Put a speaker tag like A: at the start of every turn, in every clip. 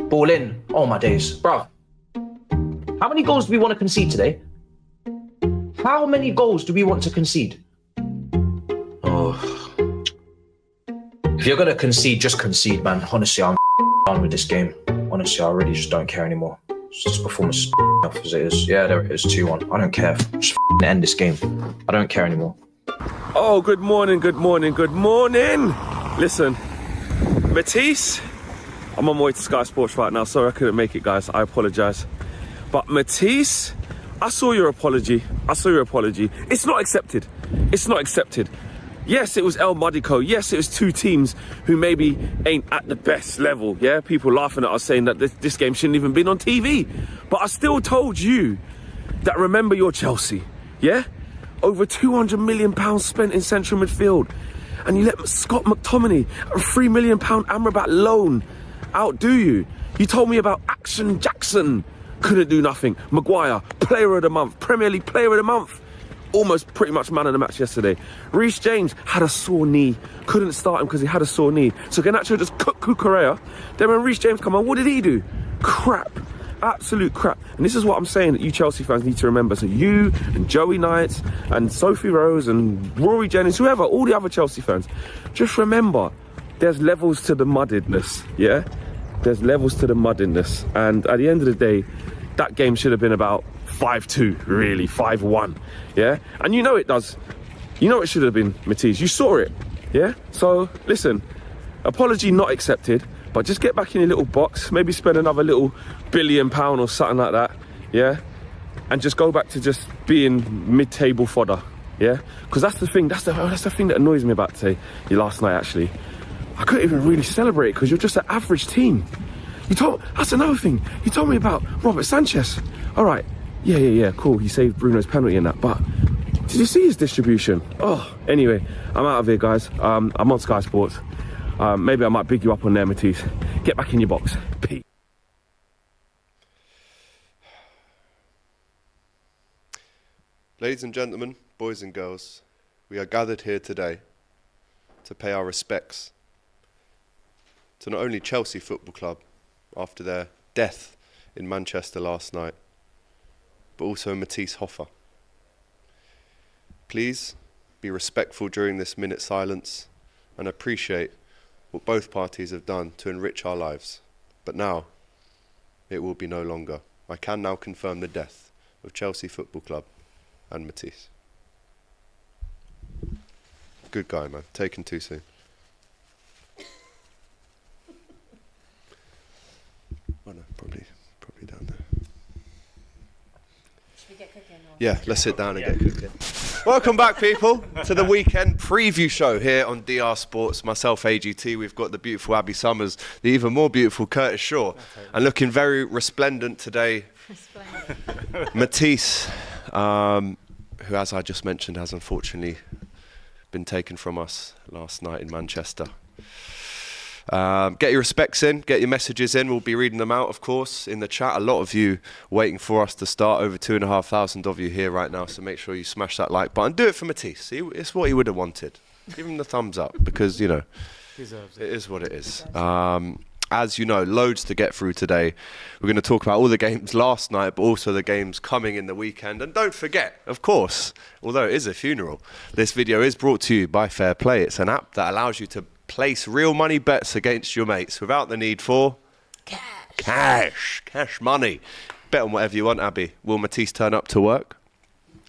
A: Ball in. Oh, my days. Bruv. How many goals do we want to concede today? How many goals do we want to concede? Oh. If you're going to concede, just concede, man. Honestly, I'm done with this game. Honestly, I really just don't care anymore. This performance is enough as it is. Yeah, there it is, 2-1. I don't care. Just end this game. I don't care anymore.
B: Oh, good morning, good morning, good morning. Listen, Matisse, I'm on my way to Sky Sports right now. Sorry I couldn't make it, guys. I apologise. But Matisse, I saw your apology. It's not accepted. It's not accepted. Yes, it was El Modico. Yes, it was two teams who maybe ain't at the best level. Yeah, people laughing at us saying that this game shouldn't even been on TV. But I still told you that remember your Chelsea. Yeah? Over £200 million spent in central midfield. And you let Scott McTominay, a £3 million Amrabat loan, outdo you. You told me about Action Jackson. Couldn't do nothing. Maguire, player of the month. Premier League player of the month. Almost pretty much man of the match yesterday. Reece James had a sore knee. Couldn't start him because he had a sore knee. So Garnacho just cooked Cucurella. Then when Reece James come on, what did he do? Crap. Absolute crap. And this is what I'm saying that you Chelsea fans need to remember. So you and Joey Knight and Sophie Rose and Rory Jennings, whoever, all the other Chelsea fans, just remember there's levels to the muddiness, yeah? There's levels to the muddiness. And at the end of the day, that game should have been about 5-2, really, 5-1, yeah? And you know it does. You know it should have been, Matisse. You saw it, yeah? So, listen, apology not accepted, but just get back in your little box, maybe spend another little £1 billion or something like that, yeah? And just go back to just being mid-table fodder, yeah? Because that's the thing, that's the thing that annoys me about today, last night, actually. I couldn't even really celebrate because you're just an average team. That's another thing. You told me about Robert Sanchez. All right, yeah, cool. He saved Bruno's penalty in that, but did you see his distribution? Oh, anyway, I'm out of here, guys. I'm on Sky Sports. Maybe I might big you up on there, Matisse. Get back in your box. Peace.
C: Ladies and gentlemen, boys and girls, we are gathered here today to pay our respects to not only Chelsea Football Club after their death in Manchester last night, but also Matisse Hoffa. Please be respectful during this minute silence and appreciate what both parties have done to enrich our lives. But now, it will be no longer. I can now confirm the death of Chelsea Football Club and Matisse. Good guy, man. Taken too soon. Oh no, probably down there.
D: Should we get cooking?
C: Yeah, let's sit down and get cooking. Welcome back, people, to the weekend preview show here on DR Sports. Myself, AGT, we've got the beautiful Abby Summers, the even more beautiful Curtis Shaw, and looking very resplendent today, Matisse, who, as I just mentioned, has unfortunately been taken from us last night in Manchester. Get your respects in, get your messages in. We'll be reading them out, of course, in the chat. A lot of you waiting for us to start. Over 2,500 of you here right now, so make sure you smash that like button. Do it for Matisse. It's what he would have wanted. Give him the thumbs up because, you know, it is what it is. As you know, loads to get through today. We're going to talk about all the games last night, but also the games coming in the weekend. And don't forget, of course, although it is a funeral, this video is brought to you by Fair Play. It's an app that allows you to place real money bets against your mates without the need for cash money. Bet on whatever you want, Abby. Will Matisse turn up to work?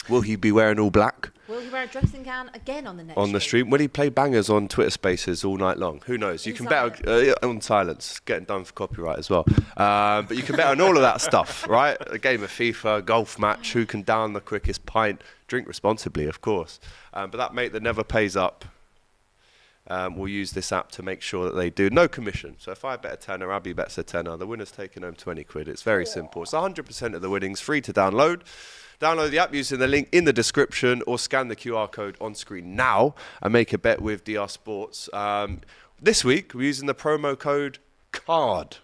C: Will he be wearing all black?
D: Will he wear a dressing gown again on the next
C: on the stream? Will he play bangers on Twitter Spaces all night long? Who knows? You can bet on silence. Getting done for copyright as well. But you can bet on all of that stuff, right? A game of FIFA, golf match, who can down the quickest pint. Drink responsibly, of course. But that mate that never pays up will use this app to make sure that they do. No commission. So if I bet a tenner, Abby bets a tenner, the winner's taking home 20 quid. It's very simple. It's 100% of the winnings, free to download. Download the app using the link in the description or scan the QR code on screen now and make a bet with DR Sports. This week, we're using the promo code CARD,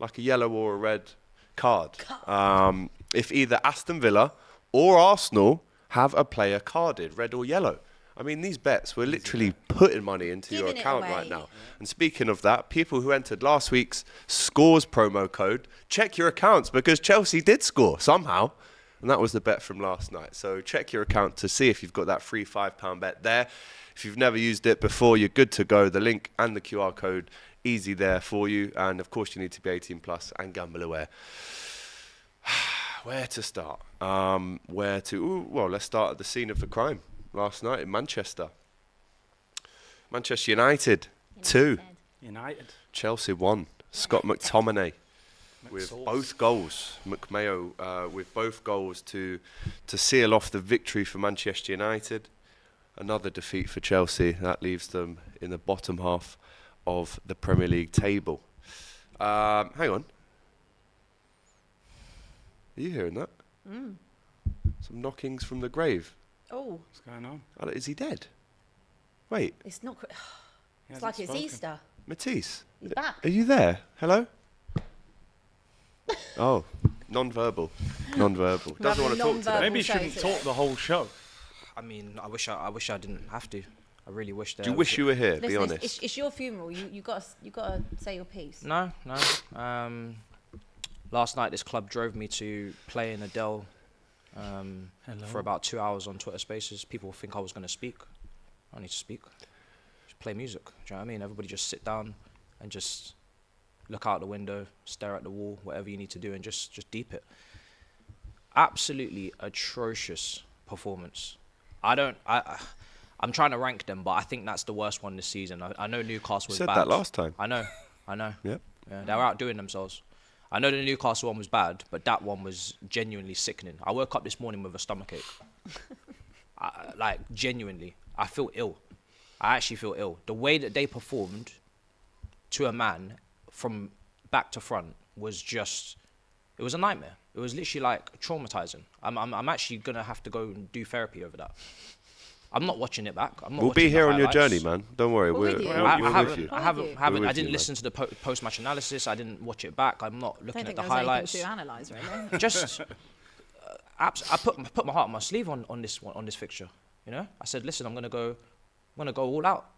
C: like a yellow or a red card. If either Aston Villa or Arsenal have a player carded, red or yellow. I mean, these bets, we're literally putting money into your
D: Giving it
C: account
D: away.
C: right now. And speaking of that, people who entered last week's scores promo code, check your accounts because Chelsea did score somehow. And that was the bet from last night. So check your account to see if you've got that free £5 bet there. If you've never used it before, you're good to go. The link and the QR code, easy there for you. And of course, you need to be 18 plus and gamble aware. Where to start? Let's start at the scene of the crime last night in Manchester. Manchester United 2,
E: United.
C: Chelsea 1. Scott McTominay with both goals. McMayo with both goals to seal off the victory for Manchester United. Another defeat for Chelsea. That leaves them in the bottom half of the Premier League table. Hang on. Are you hearing that? Some knockings from the grave.
D: Oh,
E: What's going on?
C: Is he dead? Wait,
D: it's not.
E: He
D: It's like
E: hasn't
D: it's
E: spoken.
D: Easter.
C: Matisse.
D: He's back.
C: Are you there? Hello? Oh, non-verbal. Non-verbal. Doesn't want to talk to
D: non-verbal.
C: them.
E: Maybe you
D: show
E: shouldn't
D: today.
E: talk the whole show.
F: I mean, I wish I didn't have to. I really wish that.
C: Do you wish you were here? Be
D: Listen,
C: honest.
D: it's your funeral. You got to say your piece.
F: No. Last night, this club drove me to play in Adele for about 2 hours on Twitter Spaces. People think I was going to speak. I don't need to speak. Just play music. Do you know what I mean? Everybody just sit down and just look out the window, stare at the wall, whatever you need to do, and just deep it. Absolutely atrocious performance. I'm trying to rank them, but I think that's the worst one this season. I know Newcastle was
C: said
F: bad.
C: that last time.
F: I know.
C: Yep.
F: Yeah, they were outdoing themselves. I know the Newcastle one was bad, but that one was genuinely sickening. I woke up this morning with a stomachache. Genuinely. I feel ill. I actually feel ill. The way that they performed to a man from back to front was just... It was a nightmare. It was literally like traumatizing. I'm actually going to have to go and do therapy over that. I'm not watching it back. I'm not
C: We'll be
F: watching
C: here
F: the
C: on your
F: highlights.
C: journey, man. Don't worry.
D: We're
C: We're,
D: with you.
C: we're,
F: I
C: we're
F: haven't.
C: with you.
F: I haven't.
C: We're with
F: I didn't
C: you,
F: listen to the post-match analysis. I didn't watch it back. I'm not
D: I
F: looking
D: don't
F: at
D: think
F: the
D: there's
F: highlights.
D: anything to analyse, really.
F: Just, I put my heart on my sleeve on this fixture. You know, I said, listen, I'm gonna go all out,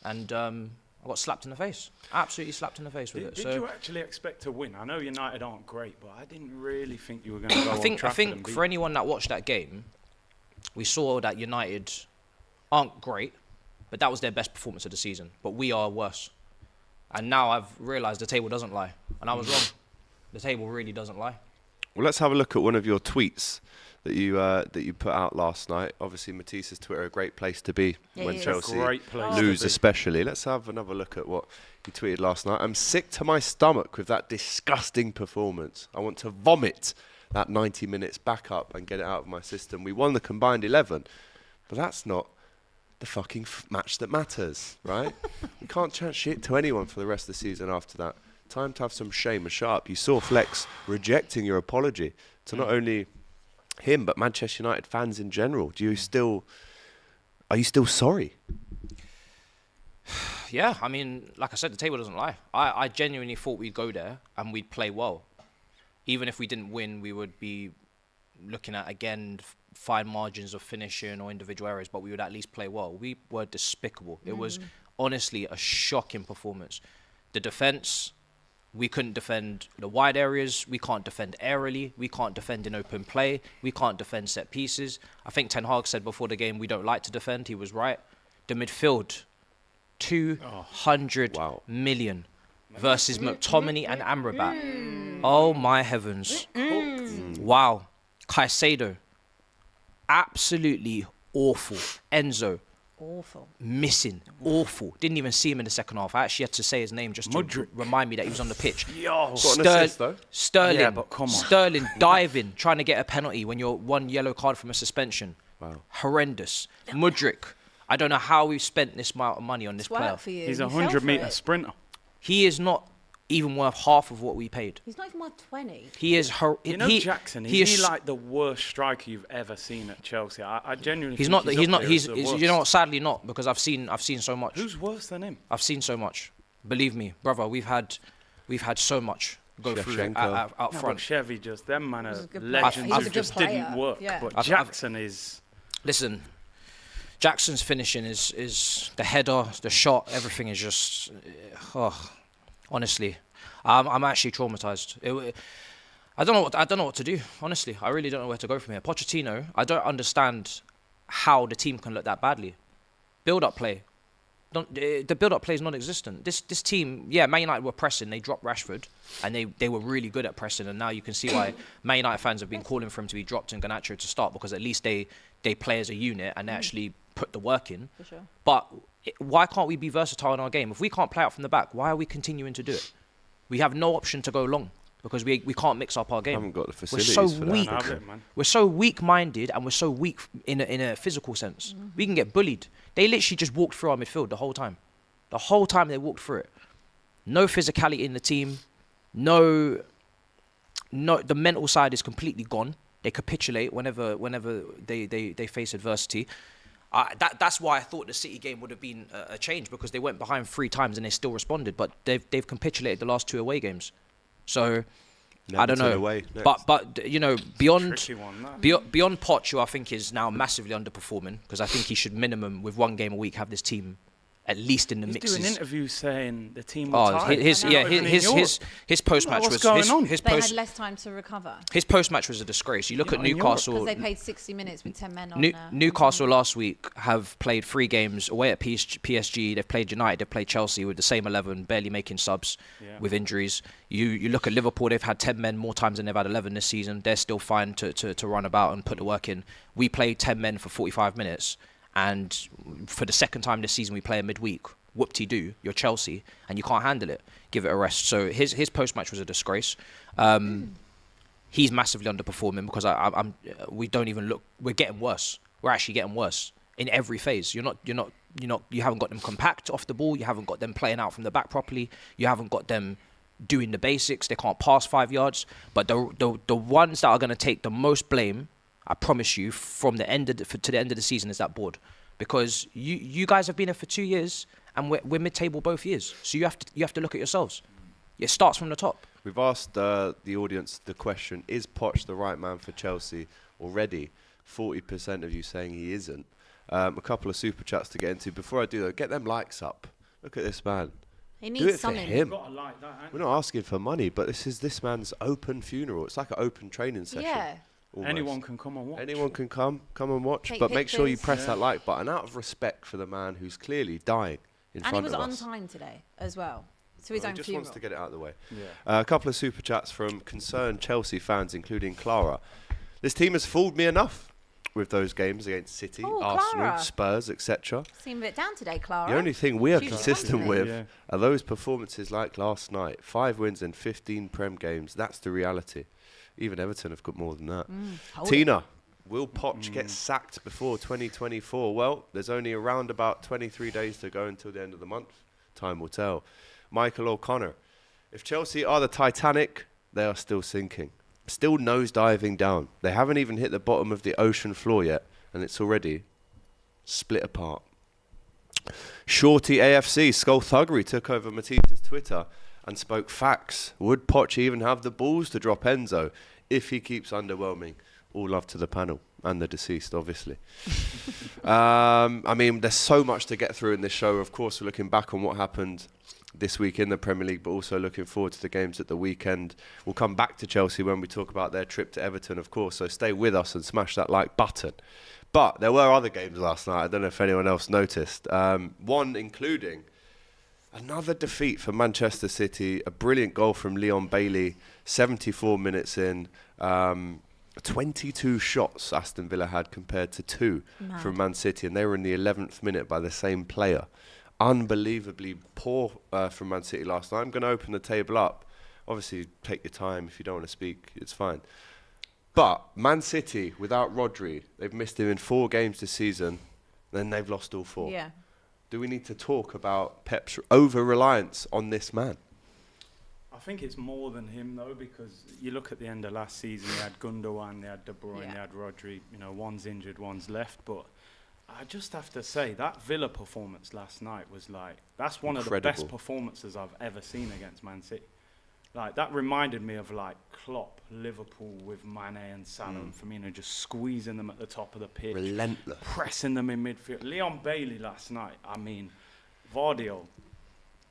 F: and I got slapped in the face. Absolutely slapped in the face with it.
E: Did
F: So
E: you actually expect to win? I know United aren't great, but I didn't really think you were going to go
F: I
E: on
F: think
E: Trafford and beat
F: for anyone that watched that game, we saw that United aren't great, but that was their best performance of the season. But we are worse. And now I've realised the table doesn't lie. And I was wrong. The table really doesn't lie.
C: Well, let's have a look at one of your tweets that you put out last night. Obviously, Matisse's Twitter, a great place to be
D: Yeah,
C: when
D: it is.
C: Chelsea
E: Great place
C: lose,
E: to be.
C: especially. Let's have another look at what he tweeted last night. I'm sick to my stomach with that disgusting performance. I want to vomit that 90 minutes back up and get it out of my system. We won the combined 11, but that's not the fucking match that matters, right? You can't chat shit to anyone for the rest of the season after that. Time to have some shame and shut up. You saw Flex rejecting your apology to not only him but Manchester United fans in general. Are you still sorry?
F: Yeah, I mean, like I said, the table doesn't lie. I genuinely thought we'd go there and we'd play well. Even if we didn't win, we would be looking at, again, fine margins of finishing or individual areas, but we would at least play well. We were despicable. It was honestly a shocking performance. The defence, we couldn't defend the wide areas. We can't defend aerially. We can't defend in open play. We can't defend set pieces. I think Ten Hag said before the game we don't like to defend. He was right. The midfield, 200 million versus McTominay and Amrabat. Oh my heavens. Wow. Caicedo, absolutely awful. Enzo,
D: Awful.
F: missing, awful. Didn't even see him in the second half. I actually had to say his name just to remind me that he was on the pitch.
E: Yo,
C: Got an assist, though.
F: Sterling,
E: Yeah, but come on.
F: Sterling diving, trying to get a penalty when you're one yellow card from a suspension.
C: Wow.
F: Horrendous. Mudryk, I don't know how we've spent this amount of money on this
D: It's
F: player.
D: work for you.
E: he's
D: You
E: a
D: fell for
E: 100-metre
D: it.
E: sprinter.
F: He is not even worth half of what we paid.
D: He's not even worth 20.
F: He is
E: You know Jackson, is he like the worst striker you've ever seen at Chelsea? I genuinely
F: He's
E: think
F: not. He's
E: up
F: not.
E: there
F: He's.
E: as the
F: You know what?
E: worst.
F: Sadly, not, because I've seen so much.
E: Who's worse than him?
F: I've seen so much. Believe me, brother. We've had so much go through
C: Shevchenko.
F: out
E: No, but
F: front.
E: Chevy just, them man
D: He's
E: are
D: a good player.
E: legends
F: He's
E: who
F: a good
E: just
D: player.
E: didn't work.
D: Yeah.
E: But
F: I've-
E: Jackson is...
F: Listen, Jackson's finishing is the header, the shot, everything is just, honestly, I'm actually traumatized. I don't know what to do. Honestly, I really don't know where to go from here. Pochettino, I don't understand how the team can look that badly. Build-up play. The build-up play is non-existent. This team, Man United were pressing. They dropped Rashford, and they were really good at pressing. And now you can see why Man United fans have been calling for him to be dropped and Garnacho to start, because at least they play as a unit and they actually put the work in.
D: For sure.
F: But why can't we be versatile in our game? If we can't play out from the back, why are we continuing to do it? We have no option to go long because we can't mix up our game.
C: Haven't got the facilities
F: We're so
C: for
F: weak.
C: that.
F: We're so weak-minded and we're so weak in a physical sense. We can get bullied. They literally just walked through our midfield the whole time. The whole time they walked through it. No physicality in the team. No. The mental side is completely gone. They capitulate whenever they face adversity. That's why I thought the City game would have been a change, because they went behind 3 times and they still responded. But they've capitulated the last 2 away games. So I don't know.
C: Away
F: But beyond
E: Tricky one, that.
F: beyond Poch, who I think is now massively underperforming, because I think he should minimum with 1 game a week have this team at least in the
E: He's
F: mixes.
E: doing interviews saying the team were tired.
F: His post match
E: What's
F: was
E: going on?
F: his
D: They
F: post
D: had less time to recover
F: his post match was a disgrace. You look at
E: in Europe,
F: Newcastle.
D: because they played 60 minutes with 10 men on.
F: Newcastle last week have played 3 games away at PSG. They've played United. They've played Chelsea with the same 11, barely making subs with injuries. You look at Liverpool. They've had 10 men more times than they've had 11 this season. They're still fine to run about and put the work in. We played 10 men for 45 minutes, and for the second time this season we play a midweek. Whoop-de-doo, you're Chelsea, and you can't handle it. Give it a rest. So his post-match was a disgrace. He's massively underperforming because we don't even look. We're getting worse. We're actually getting worse in every phase. You haven't got them compact off the ball. You haven't got them playing out from the back properly. You haven't got them doing the basics. They can't pass 5 yards. But the ones that are going to take the most blame, I promise you, from the end to the end of the season, is that board, because you guys have been here for 2 years. And we're mid-table both years, so you have to look at yourselves. It starts from the top.
C: We've asked the audience the question: is Poch the right man for Chelsea? Already, 40% of you saying he isn't. A couple of super chats to get into. Before I do though, get them likes up. Look at this man.
D: He
C: Do
D: needs
C: it for
D: something.
C: him.
E: Got to like that,
C: We're not asking for money, but this man's open funeral. It's like an open training session.
D: Yeah.
C: Almost.
E: Anyone can come and watch.
C: Anyone can come and watch,
D: Take
C: but make sure you
D: pictures.
C: press that like button out of respect for the man who's clearly dying in
D: And he
C: front
D: was
C: of
D: on
C: us.
D: time today as well. So his
C: He
D: own
C: just
D: funeral.
C: wants to get it out of the way.
E: Yeah.
C: A couple of super chats from concerned Chelsea fans, including Clara. This team has fooled me enough with those games against City,
D: Oh,
C: Arsenal,
D: Clara.
C: Spurs, etc.
D: Seemed a bit down today, Clara.
C: The only thing we are
D: She was
C: consistent
D: fine
C: with
E: today.
C: are those performances like last night. 5 wins in 15 Prem games. That's the reality. Even Everton have got more than that.
D: Hold
C: Tina, will Poch get sacked before 2024? Well, there's only around about 23 days to go until the end of the month. Time will tell. Michael O'Connor, if Chelsea are the Titanic, they are still sinking. Still nose-diving down. They haven't even hit the bottom of the ocean floor yet, and it's already split apart. Shorty AFC, Skullduggery took over Matisse's Twitter and spoke facts. Would Poch even have the balls to drop Enzo if he keeps underwhelming? All love to the panel and the deceased, obviously. I mean, there's so much to get through in this show. Of course, we're looking back on what happened this week in the Premier League, but also looking forward to the games at the weekend. We'll come back to Chelsea when we talk about their trip to Everton, of course, so stay with us and smash that like button. But there were other games last night. I don't know if anyone else noticed. One including another defeat for Manchester City, a brilliant goal from Leon Bailey, 74 minutes in. 22 shots Aston Villa had compared to 2 from Man City, and they were in the 11th minute by the same player. Unbelievably poor from Man City last night. I'm going to open the table up. Obviously, take your time. If you don't want to speak, it's fine. But Man City, without Rodri, they've missed him in 4 games this season, then they've lost all 4.
D: Yeah.
C: Do we need to talk about Pep's over-reliance on this man?
E: I think it's more than him, though, because you look at the end of last season, they had Gundogan, they had De Bruyne,
D: Yeah.
E: they had Rodri. You know, one's injured, one's left. But I just have to say, that Villa performance last night was like, that's one of the
C: Incredible.
E: best performances I've ever seen against Man City. Like, that reminded me of, like, Klopp, Liverpool with Mane and Salah and Firmino, just squeezing them at the top of the pitch.
C: Relentless.
E: Pressing them in midfield. Leon Bailey last night, I mean, Vardio,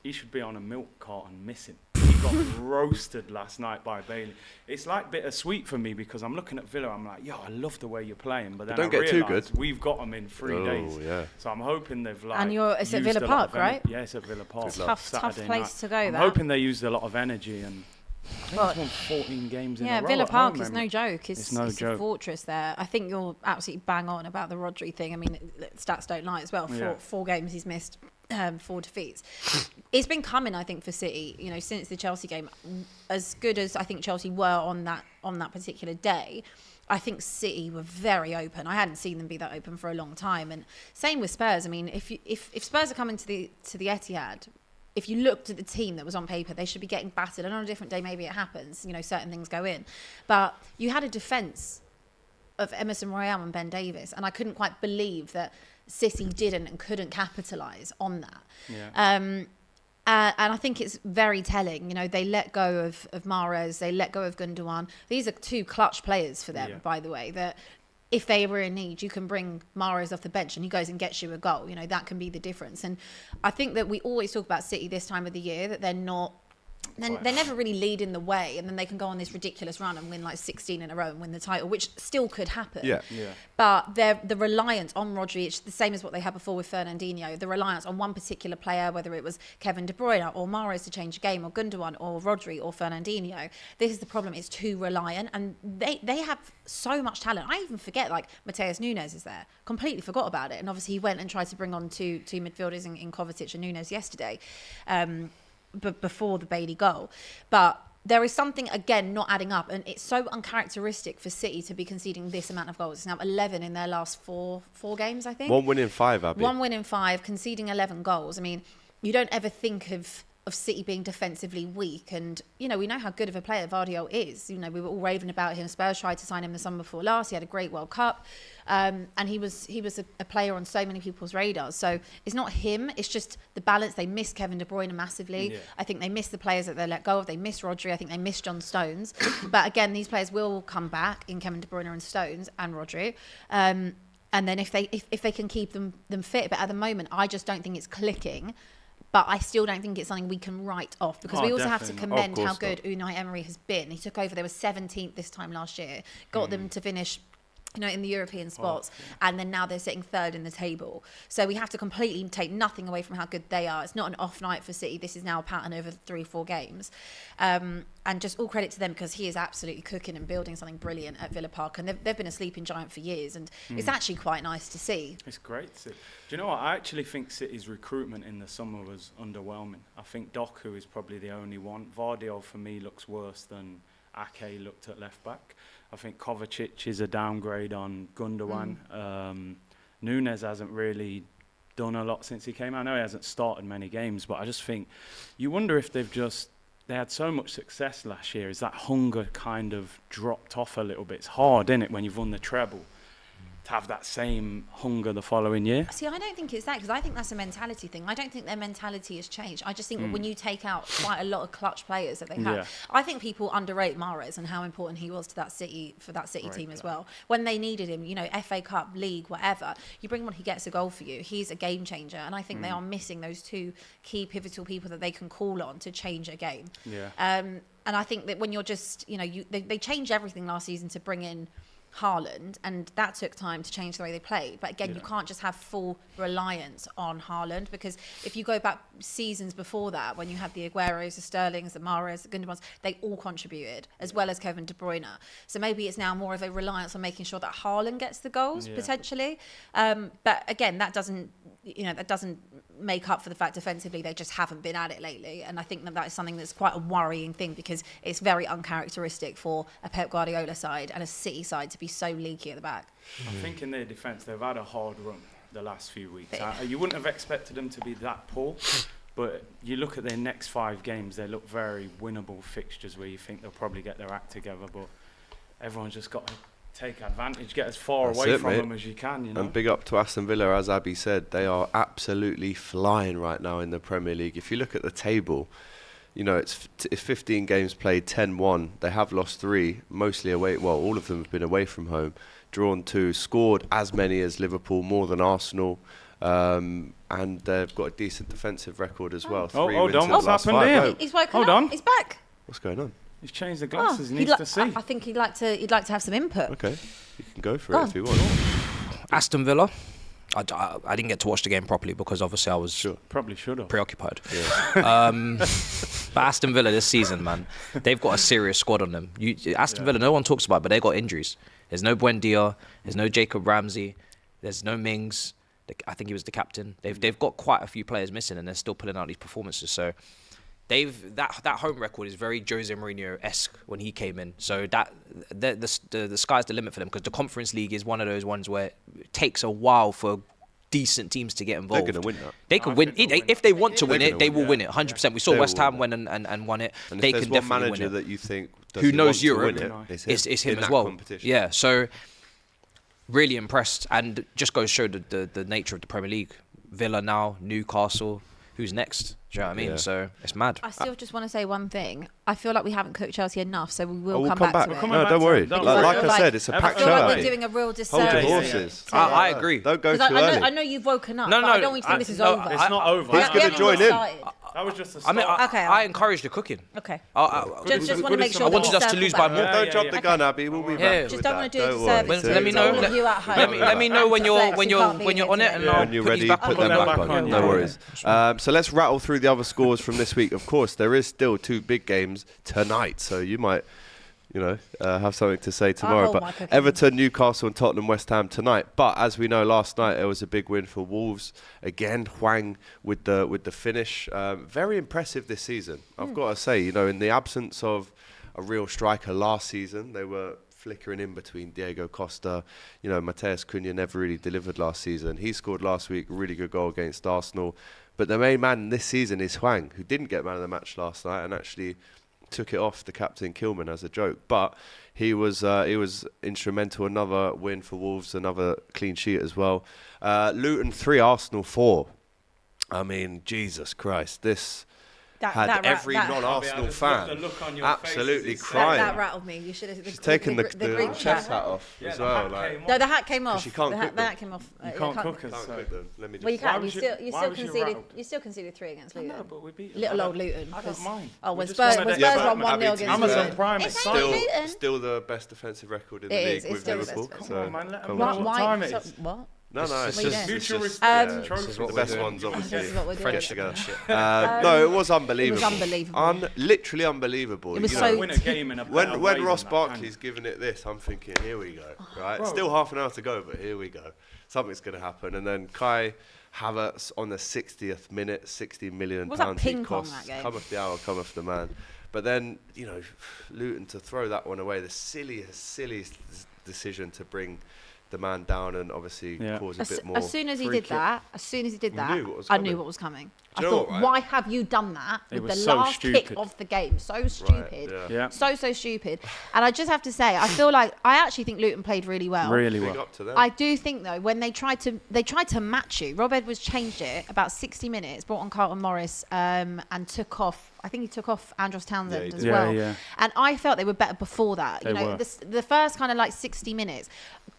E: he should be on a milk carton missing. He got roasted last night by Bailey. It's like bittersweet for me because I'm looking at Villa, I'm like, yo, I love the way you're playing, but then
C: don't
E: I
C: get too
E: realise
C: good.
E: we've got them in 3 days.
C: Yeah.
E: So I'm hoping they've like.
D: And it's at
E: used
D: Villa
E: a lot
D: Park,
E: of
D: right?
E: Yeah, it's at Villa Park.
D: Tough
E: Saturday
D: place
E: night.
D: to go,
E: I'm
D: that.
E: hoping they used a lot of energy and.
D: Well,
E: He's won 14 games in a
D: Yeah,
E: row.
D: Villa
E: at
D: Park
E: home,
D: is
E: Emery.
D: no joke. It's
E: no
D: a
E: joke.
D: fortress there. I think you're absolutely bang on about the Rodri thing. I mean, stats don't lie as well.
E: Yeah.
D: Four games he's missed, 4 defeats. It's been coming, I think, for City. You know, since the Chelsea game, as good as I think Chelsea were on that particular day, I think City were very open. I hadn't seen them be that open for a long time. And same with Spurs. I mean, if Spurs are coming to the Etihad, if you looked at the team that was on paper, they should be getting battered. And on a different day, maybe it happens. You know, certain things go in. But you had a defence of Emerson Royale and Ben Davis. And I couldn't quite believe that City didn't and couldn't capitalise on that.
E: Yeah.
D: And I think it's very telling. You know, they let go of Mahrez, they let go of Gundogan. These are 2 clutch players for them,
E: Yeah.
D: by the way, that if they were in need, you can bring Mahrez off the bench and he goes and gets you a goal. You know, that can be the difference. And I think that we always talk about City this time of the year, that they're not... They never really lead in the way, and then they can go on this ridiculous run and win like 16 in a row and win the title, which still could happen.
C: Yeah.
D: But the reliance on Rodri, it's the same as what they had before with Fernandinho, the reliance on one particular player, whether it was Kevin De Bruyne or Mahrez to change a game, or Gundogan or Rodri or Fernandinho. This is the problem, it's too reliant, and they have so much talent. I even forget, like, Mateus Nunes is there. Completely forgot about it. And obviously he went and tried to bring on two midfielders in Kovacic and Nunes yesterday. But before the Bailey goal. But there is something, again, not adding up. And it's so uncharacteristic for City to be conceding this amount of goals. It's now 11 in their last four games, I think.
C: 1 win in 5, Abby.
D: 1 win in 5, conceding 11 goals. I mean, you don't ever think of City being defensively weak. And, you know, we know how good of a player Vardio is. You know, we were all raving about him. Spurs tried to sign him the summer before last. He had a great World Cup. And he was a player on so many people's radars. So it's not him. It's just the balance. They miss Kevin De Bruyne massively.
E: Yeah.
D: I think they miss the players that they let go of. They miss Rodri. I think they miss John Stones. But again, these players will come back in Kevin De Bruyne and Stones and Rodri. And then if they can keep them fit. But at the moment, I just don't think it's clicking. But I still don't think it's something we can write off, because we also have to
E: definitely not.
D: commend how good Unai Emery has been. He took over, they were 17th this time last year, got them to finish, you know, in the European spots, and then now they're sitting 3rd in the table. So we have to completely take nothing away from how good they are. It's not an off night for City. This is now a pattern over 3-4 games. And just all credit to them, because he is absolutely cooking and building something brilliant at Villa Park. And they've been a sleeping giant for years, and it's actually quite nice to see.
E: It's great. Do you know what? I actually think City's recruitment in the summer was underwhelming. I think Doku is probably the only one. Vardio, for me, looks worse than Ake looked at left back. I think Kovacic is a downgrade on Gundogan. Nunes hasn't really done a lot since he came. I know he hasn't started many games, but I just think you wonder if they had so much success last year. Is that hunger kind of dropped off a little bit? It's hard, isn't it, when you've won the treble, to have that same hunger the following year?
D: See, I don't think it's that, because I think that's a mentality thing. I don't think their mentality has changed. I just think that when you take out quite a lot of clutch players that they have,
E: Yeah.
D: I think people underrate Mahrez and how important he was to that City team as well. When they needed him, you know, FA Cup, League, whatever, you bring him on, he gets a goal for you. He's a game changer, and I think they are missing those 2 key pivotal people that they can call on to change a game.
E: Yeah.
D: And I think that when you're just, you know, they changed everything last season to bring in Haaland, and that took time to change the way they played. But again, you can't just have full reliance on Haaland, because if you go back seasons before that, when you had the Agueros, the Sterlings, the Mahrez, the Gundogans, they all contributed, as well as Kevin De Bruyne. So maybe it's now more of a reliance on making sure that Haaland gets the goals, potentially. But again, that doesn't make up for the fact defensively they just haven't been at it lately. And I think that is something that's quite a worrying thing, because it's very uncharacteristic for a Pep Guardiola side and a City side to be so leaky at the back.
E: I think in their defence, they've had a hard run the last few weeks. You wouldn't have expected them to be that poor, but you look at their next 5 games, they look very winnable fixtures where you think they'll probably get their act together, but everyone's just got to take advantage, get as far away from them as you can, you know.
C: And big up to Aston Villa, as Abby said, they are absolutely flying right now in the Premier League. If you look at the table, you know, it's 15 games played, 10-1. They have lost 3, mostly away. Well, all of them have been away from home. Drawn 2, scored as many as Liverpool, more than Arsenal. And they've got a decent defensive record as well. 3
E: hold
C: wins
E: on,
C: in
E: what's
C: the last
E: happened
C: 5.
E: here?
C: No,
D: He's woken
E: Hold
D: up.
E: on.
D: He's back.
C: what's going on?
E: He's changed the glasses. He
D: he'd
E: needs to see.
D: I think he'd like to have some input.
C: Okay, you can go for it if you want.
F: Aston Villa. I didn't get to watch the game properly because obviously I was
E: Probably should have.
F: preoccupied. But Aston Villa this season, man, they've got a serious squad on them. Aston Villa, no one talks about it, but they got injuries. There's no Buendia, there's no Jacob Ramsey, there's no Mings. I think he was the captain. They've got quite a few players missing, and they're still pulling out these performances. So that home record is very Jose Mourinho-esque when he came in. So the sky's the limit for them, because the Conference League is one of those ones where it takes a while for decent teams to get involved.
C: They're going to win that.
F: They can win. If they want to win it, they will win it 100%. We saw
C: They
F: West
C: will
F: Ham
C: win
F: win and won it.
C: And
F: They
C: if there's
F: can
C: one
F: definitely
C: manager
F: win it.
C: that you think
F: Who knows Europe,
C: it's
F: him
C: in
F: as
C: that
F: well.
C: competition.
F: Yeah, so really impressed, and just goes to show the nature of the Premier League. Villa now, Newcastle. Who's next? Do you know what I mean?
C: Yeah.
F: So it's mad.
D: I still just want to say one thing. I feel like we haven't cooked Chelsea enough, so we will
C: We'll
D: come back to it.
E: coming
C: No,
E: back
C: don't
E: to
C: worry.
E: it. Don't
C: Like
E: worry.
C: I said, it's a
D: I
C: packed
D: feel
C: show
D: like
C: out
D: we're
C: here.
D: doing a real
C: Hold
D: disservice.
C: your
E: Yeah,
C: horses.
F: I agree.
C: Don't go too
D: Because
C: early.
D: I know you've woken up,
F: No,
D: but
F: no,
D: I don't want you to think this is
F: no,
D: over.
E: It's not over.
C: He's gonna join in.
E: That was just a
F: I mean,
E: start.
D: Okay.
F: I encourage the cooking.
D: Okay.
E: Good
D: Just
E: is-
D: want to
E: good
D: make
E: is
D: sure
F: I
E: some
F: want
D: that
F: us to
D: circle
F: lose
D: back.
F: by more.
E: Yeah,
C: Don't
E: yeah,
C: drop
E: yeah.
C: the gun, Abby. We'll be
F: Yeah.
C: back.
D: Just
C: with
D: don't
C: that.
D: want to do a
C: Don't worry.
D: disservice.
F: Let me know.
D: All of you at home.
F: Let me know when you're
D: Can't be
F: on it, and I'll
C: When you're
F: put
C: ready,
F: these back
C: put
F: on.
C: them
E: them
C: back
E: back
C: on.
E: on,
C: No
E: yeah.
C: worries. So let's rattle through the other scores from this week. Of course, there is still 2 big games tonight, so you might, have something to say tomorrow.
D: hold
C: But
D: my cooking.
C: Everton, Newcastle, and Tottenham, West Ham tonight. But as we know, last night it was a big win for Wolves. Again, Hwang with the finish. Very impressive this season, I've got to say. In the absence of a real striker last season, they were flickering in between Diego Costa. Mateus Cunha never really delivered last season. He scored last week, a really good goal against Arsenal. But the main man this season is Hwang, who didn't get man of the match last night and actually took it off the captain Kilman as a joke. But he was instrumental. Another win for Wolves, another clean sheet as well. Luton 3, Arsenal 4. I mean, Jesus Christ, this had every non-Arsenal fan absolutely crying.
D: That rattled me. You should have.
C: She's taken the
D: group
C: chest
D: chat.
C: hat off as well.
D: No, the hat came off.
C: she can't cook
D: The hat
C: them.
D: came off.
E: You can't cook us.
C: Can't
E: so-
C: cook them. Let me just.
D: Well, you
E: Why
D: can.
E: was
D: You
E: you-
D: still
E: why was you
D: conceded.
E: rattled?
D: You still conceded 3 against Luton.
E: No, but we beat them.
D: Little old Luton.
E: I don't mind.
D: Oh,
E: We
D: when
E: just
D: Spurs
E: wanted
D: when
E: to-
D: Spurs
C: Yeah,
D: won
C: but
D: 1-0
C: Abby,
D: against
E: Amazon
D: Luton.
E: Prime
D: It's
E: is
D: only
E: silent.
D: Luton.
C: Still the best defensive record in the
D: It
C: league
D: is, it's
C: with
D: still the
C: Liverpool.
D: best
C: So
E: Come on, man, let 'em
C: come
E: know
C: on.
E: what time it is.
D: What?
C: No, it's
D: What are you
C: just,
D: doing?
C: it's
E: Future
C: just
E: trophies.
C: the best ones,
D: This
C: obviously.
D: is what we're
C: French
D: doing.
C: together. No, it was unbelievable.
D: unbelievable.
C: Literally unbelievable.
D: It was
C: you
D: so-
C: know,
E: Win a game in a better way
C: when
E: than
C: Ross
E: that,
C: Barkley's giving it this, I'm thinking, here we go. Right,
E: Bro.
C: still half an hour to go, but here we go. Something's going to happen. And then Kai Havertz on the 60th minute, £60 million
D: Was that
C: he
D: ping pong,
C: costs.
D: that game?
C: Cometh the hour, cometh the man. But then, Luton to throw that one away, the silliest decision to bring the man down and obviously cause a bit more.
D: As soon as he
C: free
D: did
C: kick.
D: that,
C: knew what was
D: I knew
C: coming.
D: what was coming.
C: Do
D: I
C: you know
D: thought,
C: what, right?
D: why have you done that
E: It
D: with
E: was
D: the
E: so
D: last kick
E: stupid.
D: of the game? So stupid.
C: yeah.
E: Yeah.
D: So stupid. And I just have to say, I feel like I actually think Luton played really well.
E: Really
C: Big
E: well.
C: up to them.
D: I do think though, when they tried to match you, Rob Edwards changed it about 60 minutes, brought on Carlton Morris, and took off. I think he took off Andros Townsend
C: he
D: as
C: did.
E: Yeah,
D: well.
E: yeah.
D: And I felt they were better before that.
E: They were.
D: The first kind of like 60 minutes,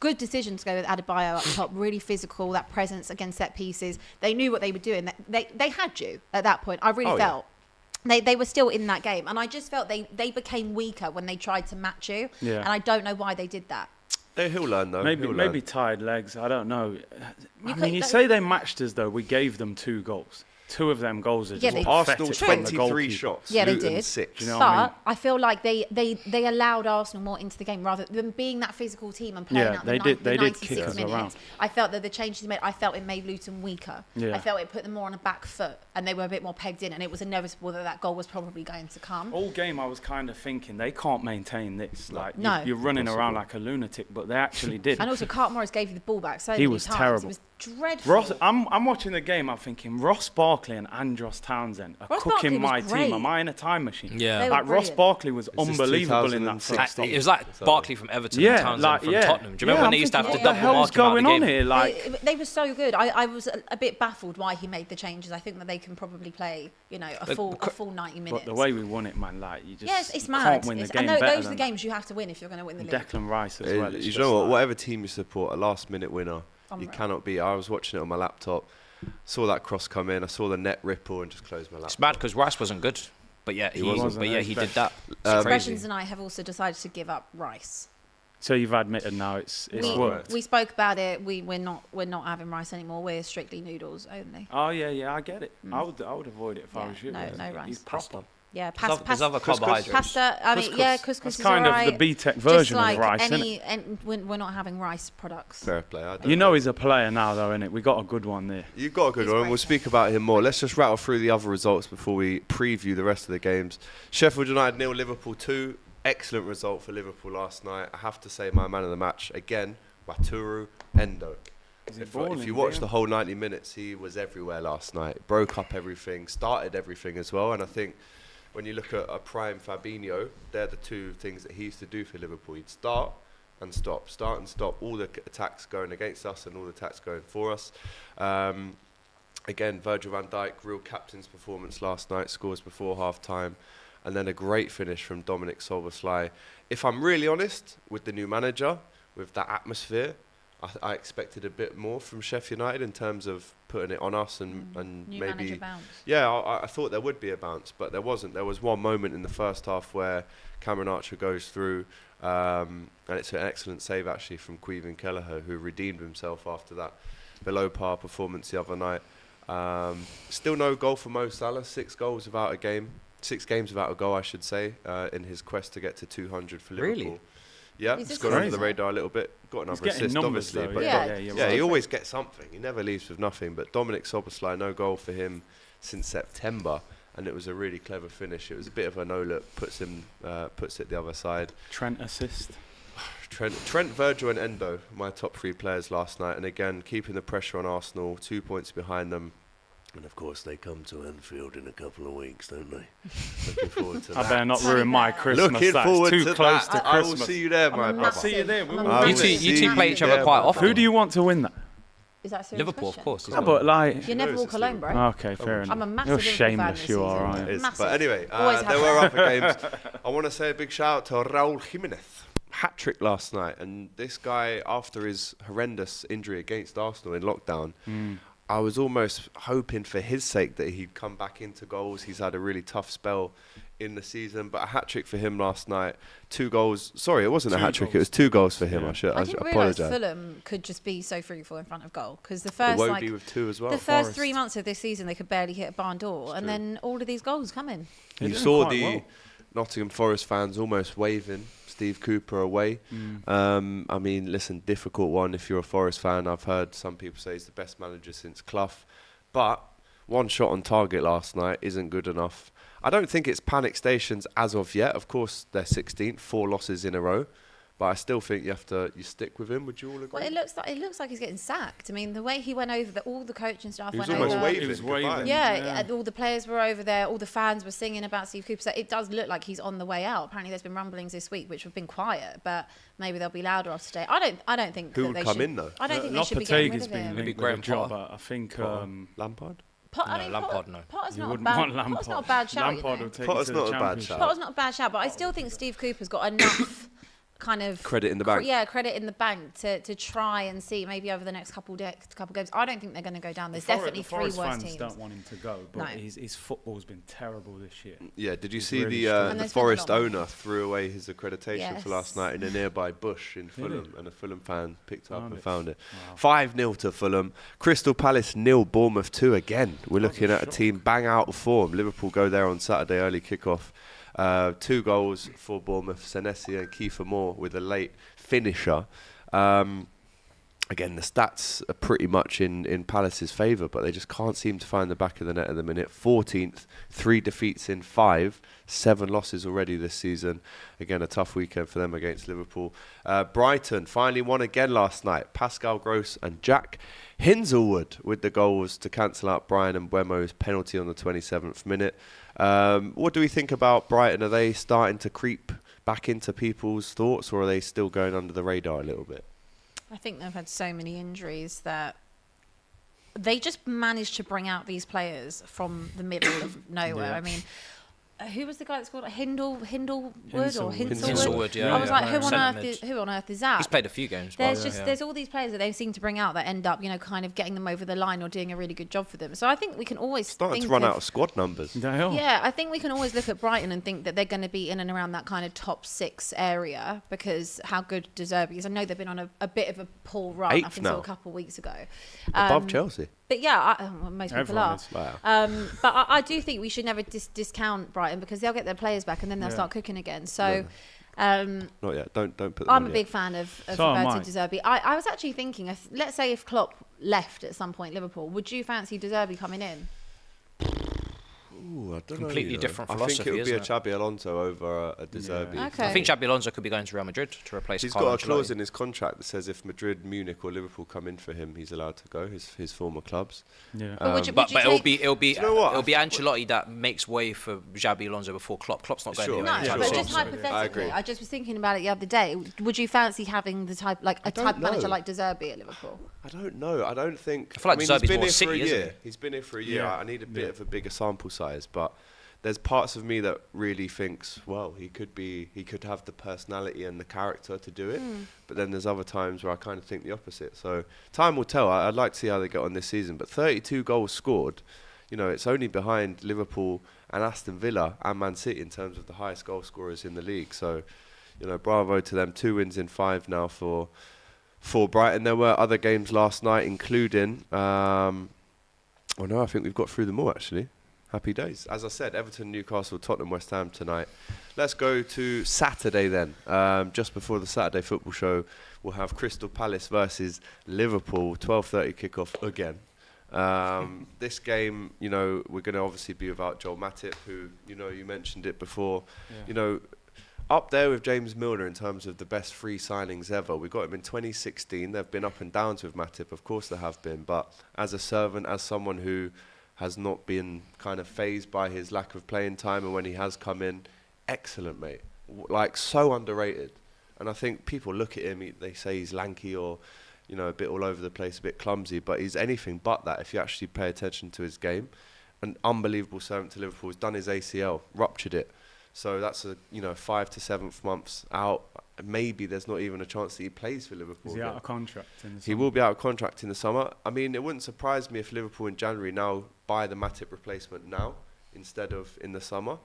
D: good decision to go with Adebayo up top, really physical, that presence against set pieces. They knew what they were doing. They had you at that point. I really
C: Oh, yeah.
D: felt. They were still in that game. And I just felt they became weaker when they tried to match you.
E: Yeah.
D: And I don't know why they did that.
C: He'll learn though.
E: Maybe
C: He'll
E: maybe
C: learn.
E: tired legs. I don't know. I
D: could-
E: mean, you say they matched us though. We gave them 2 goals. 2 of them goals are
D: Yeah,
E: just
D: they-
C: Arsenal
E: pathetic from the
C: 23
E: goalkeeper.
C: shots.
D: Yeah, they
C: Luton
D: did.
C: 6.
E: Do you know
D: But
E: what I mean?
D: I feel like they allowed Arsenal more into the game rather than being that physical team and playing
E: Yeah,
D: out
E: they
D: the,
E: did-
D: the
E: they did
D: 96
E: kick us
D: minutes.
E: around.
D: I felt that the changes they made, I felt it made Luton weaker.
E: Yeah.
D: I felt it put them more on a back foot and they were a bit more pegged in, and it was inevitable that goal was probably going to come.
E: All game, I was kind of thinking they can't maintain this. Like
D: No.
E: you're running around like a lunatic, but they actually did.
D: And also, Carlton Morris gave you the ball back so
E: He
D: many
E: was
D: times.
E: terrible.
D: It was dreadful.
E: Ross, I'm watching the game. I'm thinking Ross Barkley and Andros Townsend are
D: Ross
E: cooking
D: Barkley was
E: my
D: great.
E: team. Am I in a time machine?
F: Yeah.
D: They were
E: Like Ross
D: brilliant.
E: Barkley was
C: this
E: unbelievable in that first
C: 2016?
E: half.
F: It was like Barkley from Everton and Townsend from Tottenham. Do you remember when they used to have to
E: what
F: double
E: the hell's
F: mark him out of
E: going
F: the
E: on
F: game?
E: here? Like,
D: They were so good. I was a bit baffled why he made the changes. I think that they can probably play, a full 90 minutes.
E: but the way we won it, man, like you just
D: yes, it's
E: you
D: mad.
E: can't win the
D: It's-
E: game
D: and
E: better
D: those are the
E: than
D: games you have to win if you're going to win the league.
E: Declan Rice as well. It's
C: You
E: just
C: know what?
E: like-
C: Whatever team you support, a last-minute winner, you
D: Unreal.
C: cannot beat. I was watching it on my laptop, saw that cross come in, I saw the net ripple, and just closed my laptop.
F: It's mad because Rice wasn't good, but yeah, he
E: wasn't.
F: he did that.
D: Expressions
F: Crazy.
D: and I have also decided to give up Rice.
E: So you've admitted now it's worked.
D: We spoke about it. We're not having rice anymore. We're strictly noodles only.
E: Oh yeah, I get it. I would avoid it if I
D: Yeah,
E: was you.
D: no
E: He's
D: rice.
E: proper.
D: Yeah,
F: There's other carbohydrates.
D: pasta. I mean, yeah, couscous
E: That's
D: is
E: kind of
D: alright.
E: the B-Tech
D: Just
E: version
D: like
E: of rice,
D: we're not having rice products.
C: Fair play. I don't
E: You know he's a player now, though, innit? We got a good one there.
C: You've got a good
D: He's
C: one.
D: great.
C: We'll speak about him more. Let's just rattle through the other results before we preview the rest of the games. Sheffield United 0, Liverpool 2. Excellent result for Liverpool last night. I have to say my man of the match, again, Wataru Endo. If you watch the whole 90 minutes, he was everywhere last night. Broke up everything, started everything as well. And I think when you look at a prime Fabinho, they're the two things that he used to do for Liverpool. He'd start and stop, all the attacks going against us and all the attacks going for us. Again, Virgil van Dijk, real captain's performance last night, scores before half-time. And then a great finish from Dominic Szoboszlai. If I'm really honest, with the new manager, with that atmosphere, I expected a bit more from Sheffield United in terms of putting it on us and
D: New
C: maybe...
D: manager bounce.
C: Yeah, I thought there would be a bounce, but there wasn't. There was one moment in the first half where Cameron Archer goes through, and it's an excellent save actually from Queven Kelleher, who redeemed himself after that below par performance the other night. Still no goal for Mo Salah, 6 games without a goal, I should say, in his quest to get to 200 for Liverpool.
F: Really?
C: Yeah,
D: Is
C: it's
D: this
C: gone under
D: crazy?
C: the radar a little bit. Got another
E: getting
C: assist,
E: numbers,
C: obviously.
E: though,
C: But
D: yeah.
E: you're
C: yeah,
E: right.
C: he always gets something. He never leaves with nothing. But Dominic Szoboszlai, no goal for him since September, and it was a really clever finish. It was a bit of a no-look, puts it the other side.
E: Trent assist.
C: Trent, Virgil and Endo, my top 3 players last night. And again, keeping the pressure on Arsenal, 2 points behind them. And of course, they come to Anfield in a couple of weeks, don't they? Looking forward to
E: I
C: that.
E: better not ruin my Christmas.
C: Looking
E: That's
C: forward
E: too
C: to
E: close
C: that.
E: to
C: I will
E: Christmas.
C: see you there, my
D: I'm a
C: brother.
D: massive-
E: See you there.
D: I'm
E: We
D: a
E: will.
C: I
F: You
C: will
F: two
C: see
F: play each other
C: there,
F: quite
C: brother.
F: often.
E: Who do you want to win that?
D: Is that a serious
F: Liverpool, of
D: question?
F: course.
E: Yeah, but like,
D: You never
C: knows
D: walk
C: it's
D: alone,
C: Liverpool?
D: bro.
E: okay, fair enough.
D: I'm a massive
E: You're
D: Liverpool fan
E: shameless,
D: this
E: you are,
D: season.
E: aren't you?
C: It is.
D: Massive.
C: But anyway,
D: Always
C: there
D: have
C: were
D: been.
C: other games. I want to say a big shout out to Raul Jimenez. Hat-trick last night. And this guy, after his horrendous injury against Arsenal in lockdown, I was almost hoping for his sake that he'd come back into goals. He's had a really tough spell in the season, but a hat-trick for him last night. 2 goals. Sorry, it wasn't a
E: 2
C: hat-trick. It
E: goals.
C: was 2 goals for him.
E: Yeah.
C: I should
D: I didn't realise
C: apologise.
D: Fulham could just be so fruitful in front of goal because the
C: It
D: first
C: won't be with 2 as well.
D: the first
E: Forest.
D: 3 months of this season they could barely hit a barn door, and
C: true.
D: then all of these goals come in.
E: They're
C: You
E: doing
C: saw
E: quite
C: the
E: well.
C: Nottingham Forest fans almost waving Steve Cooper away. I mean, listen, difficult one if you're a Forest fan. I've heard some people say he's the best manager since Clough. But 1 shot on target last night isn't good enough. I don't think it's panic stations as of yet. Of course, they're 16th, 4 losses in a row. But I still think you stick with him. Would you all agree?
D: Well, it looks like he's getting sacked. I mean, the way he went over, all the coaching staff
C: He was
D: went
C: almost
D: over.
C: waving.
E: He was
C: goodbye.
E: waving.
D: Yeah, and all the players were over there. All the fans were singing about Steve Cooper. So it does look like he's on the way out. Apparently, there's been rumblings this week, which have been quiet, but maybe they'll be louder after today. I don't think
C: Who
D: that
C: would
D: they
C: come
D: should,
C: in, though?
D: I don't think they should be getting rid
E: Lopetegui's
D: of
E: been
D: him.
F: Maybe
E: linked with a
F: Graham
E: job.
F: Potter.
E: I think
C: Lampard?
D: I mean,
F: Lampard, no.
D: Potter's
E: you
D: not a
E: wouldn't
D: bad.
E: want Lampard.
D: Potter's not a bad shout.
E: Lampard
D: You
E: will
D: know?
E: take
C: Potter's
E: you to
C: not
E: the
C: a bad
E: Championship.
C: shout.
D: Potter's not a bad shout, but I still think Steve Cooper's got enough kind of
C: Credit in the bank.
D: Yeah, credit in the bank to try and see maybe over the next couple games. I don't think they're going to go down. There's definitely 3
E: Forest
D: worse
E: fans
D: teams.
E: don't want him to go, but
D: No.
E: his football's been terrible this year.
C: Yeah, did you
E: He's
C: see
E: really
C: the
E: strong.
D: And
C: the
D: they spent a
C: Forest
D: lot of money.
C: owner threw away his accreditation for last
D: Yes.
C: night in a nearby bush in
E: Did he?
C: Fulham, and a Fulham fan picked up
E: Found
C: and
E: it.
C: found it.
E: Wow.
C: 5-0 to Fulham. Crystal Palace 0, Bournemouth 2 again. We're looking at a
E: shock.
C: team bang out of form. Liverpool go there on Saturday, early kickoff. 2 goals for Bournemouth, Senesi and Kiefer Moore with a late finisher. again, the stats are pretty much in Palace's favour, but they just can't seem to find the back of the net at the minute. 14th, 3 defeats in 5, 7 losses already this season. Again, a tough weekend for them against Liverpool. Brighton finally won again last night. Pascal Gross and Jack Hinzelwood with the goals to cancel out Brian and Mbeumo's penalty on the 27th minute. What do we think about Brighton? Are they starting to creep back into people's thoughts, or are they still going under the radar a little bit?
D: I think they've had so many injuries that they just managed to bring out these players from the middle of nowhere.
E: Yeah.
D: I mean, who was the guy that's called Hindlewood or
E: Hinzelwood.
F: Hinzelwood, yeah.
D: I was like,
F: Centre-mid.
D: who on earth is that?
F: He's played a few games.
D: There's all these players that they seem to bring out that end up, kind of getting them over the line or doing a really good job for them. So I think we can always
C: Starting to run out of squad numbers.
E: They are.
D: Yeah, I think we can always look at Brighton and think that they're going to be in and around that kind of top 6 area because how good De Zerbi is. I know they've been on a bit of a poor run
C: 8th
D: up until
C: now.
D: a couple of weeks ago.
C: Above Chelsea.
D: But yeah, most people
E: Everyone
D: are.
E: is.
C: Wow.
D: But I do think we should never discount Brighton because they'll get their players back and then they'll start cooking again. So
C: Not yet. Don't put them
D: I'm
C: on
D: a
C: yet.
D: big fan of
E: So am
D: Roberto
E: I.
D: De Zerbi. I was actually thinking, let's say if Klopp left at some point Liverpool, would you fancy De Zerbi coming in?
C: Ooh, I don't
F: Completely
C: know,
F: different
C: I think it
F: philosophy,
C: would be a
F: isn't it?
C: Xabi Alonso over a De Zerbi.
D: Yeah. Okay.
F: I think Xabi Alonso could be going to Real Madrid to replace
C: He's
F: Carlo
C: got a clause
F: Ancelotti.
C: in his contract that says if Madrid, Munich, or Liverpool come in for him, he's allowed to go. His former clubs.
E: Yeah.
D: But would you
F: But
D: take-
F: it'll be
C: you know what?
F: it'll be Ancelotti that makes way for Xabi Alonso before Klopp. Klopp's not going
C: Sure.
F: anywhere.
D: No,
C: Yeah,
D: but
C: sure.
D: just
C: I
D: hypothetically,
C: agree.
D: I just was thinking about it the other day. Would you fancy having the type
C: don't
D: manager
C: know.
D: like De Zerbi at Liverpool?
C: I don't know. I don't think.
F: I feel like
C: he's
F: Zerbi's
C: been
F: more
C: here for
F: City,
C: a
F: isn't
C: year.
F: he?
C: He's been here for a year.
E: Yeah.
C: I need a bit
E: Yeah.
C: of a bigger sample size, but there's parts of me that really thinks, well, he could have the personality and the character to do it. But then there's other times where I kind of think the opposite. So time will tell. I'd like to see how they get on this season. But 32 goals scored, it's only behind Liverpool and Aston Villa and Man City in terms of the highest goal scorers in the league. So, bravo to them. 2 wins in 5 now for Brighton. There were other games last night, including, I think we've got through them all actually. Happy days. As I said, Everton, Newcastle, Tottenham, West Ham tonight. Let's go to Saturday then. Just before the Saturday football show, we'll have Crystal Palace versus Liverpool, 12:30 kickoff again. This game, we're going to obviously be without Joel Matip, who, you mentioned it before.
E: Yeah.
C: Up there with James Milner in terms of the best free signings ever. We got him in 2016. They've been up and downs with Matip, of course they have been. But as a servant, as someone who has not been kind of phased by his lack of playing time, and when he has come in, excellent, mate. So underrated. And I think people look at him, they say he's lanky or, a bit all over the place, a bit clumsy, but he's anything but that if you actually pay attention to his game. An unbelievable servant to Liverpool. He's done his ACL, ruptured it. So that's 5 to 7 months out. Maybe there's not even a chance that he plays for Liverpool.
E: Is he
C: again.
E: out of contract in the
C: He will be out of contract in the summer. I mean, it wouldn't surprise me if Liverpool in January now buy the Matip replacement now instead of in the summer.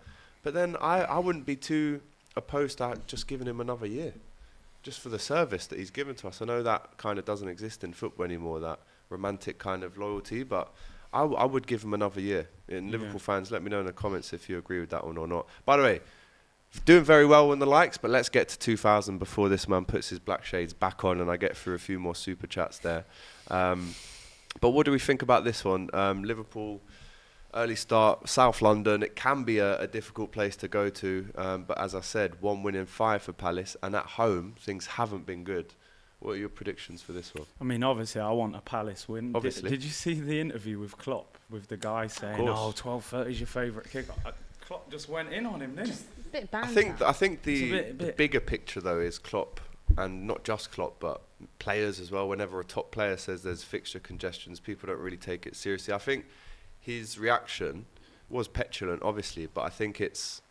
C: But then I wouldn't be too opposed to just giving him another year, just for the service that he's given to us. I know that kind of doesn't exist in football anymore, that romantic kind of loyalty, but I would give him another year. And Liverpool fans, let me know in the comments if you agree with that one or not. By the way, doing very well in the likes, but let's get to 2,000 before this man puts his black shades back on and I get through a few more super chats there. But what do we think about this one? Liverpool, early start, South London. It can be a difficult place to go to, but as I said, 1 win in 5 for Palace, and at home, things haven't been good. What are your predictions for this one?
E: I mean, obviously, I want a Palace win.
C: Obviously.
E: Did you see the interview with Klopp, with the guy saying,
C: course.
E: 12:30 is your favourite kick? Klopp just went in on him, didn't he?
D: A bit banter.
C: I think the
E: It's a bit-
C: bigger picture though is Klopp, and not just Klopp, but players as well. Whenever a top player says there's fixture congestions, people don't really take it seriously. I think his reaction was petulant, obviously, but I think it's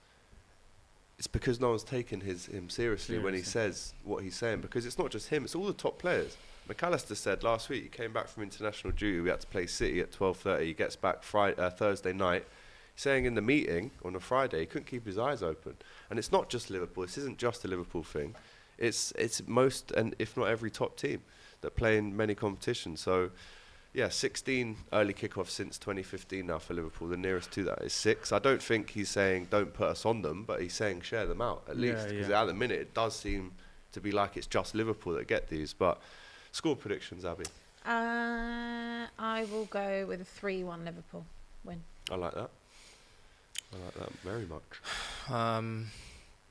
C: because no one's taken him seriously when he says what he's saying. Because it's not just him; it's all the top players. McAllister said last week he came back from international duty. We had to play City at 12:30. He gets back Thursday night. Saying in the meeting on a Friday he couldn't keep his eyes open. And it's not just Liverpool. This isn't just a Liverpool thing. It's most, and if not every top team that play in many competitions. So, 16 early kickoffs since 2015 now for Liverpool. The nearest to that is 6. I don't think he's saying don't put us on them, but he's saying share them out at least. Because at the minute it does seem to be like it's just Liverpool that get these. But Score predictions, Abby.
D: I will go with a 3-1 Liverpool win.
C: I like that. I like that very much.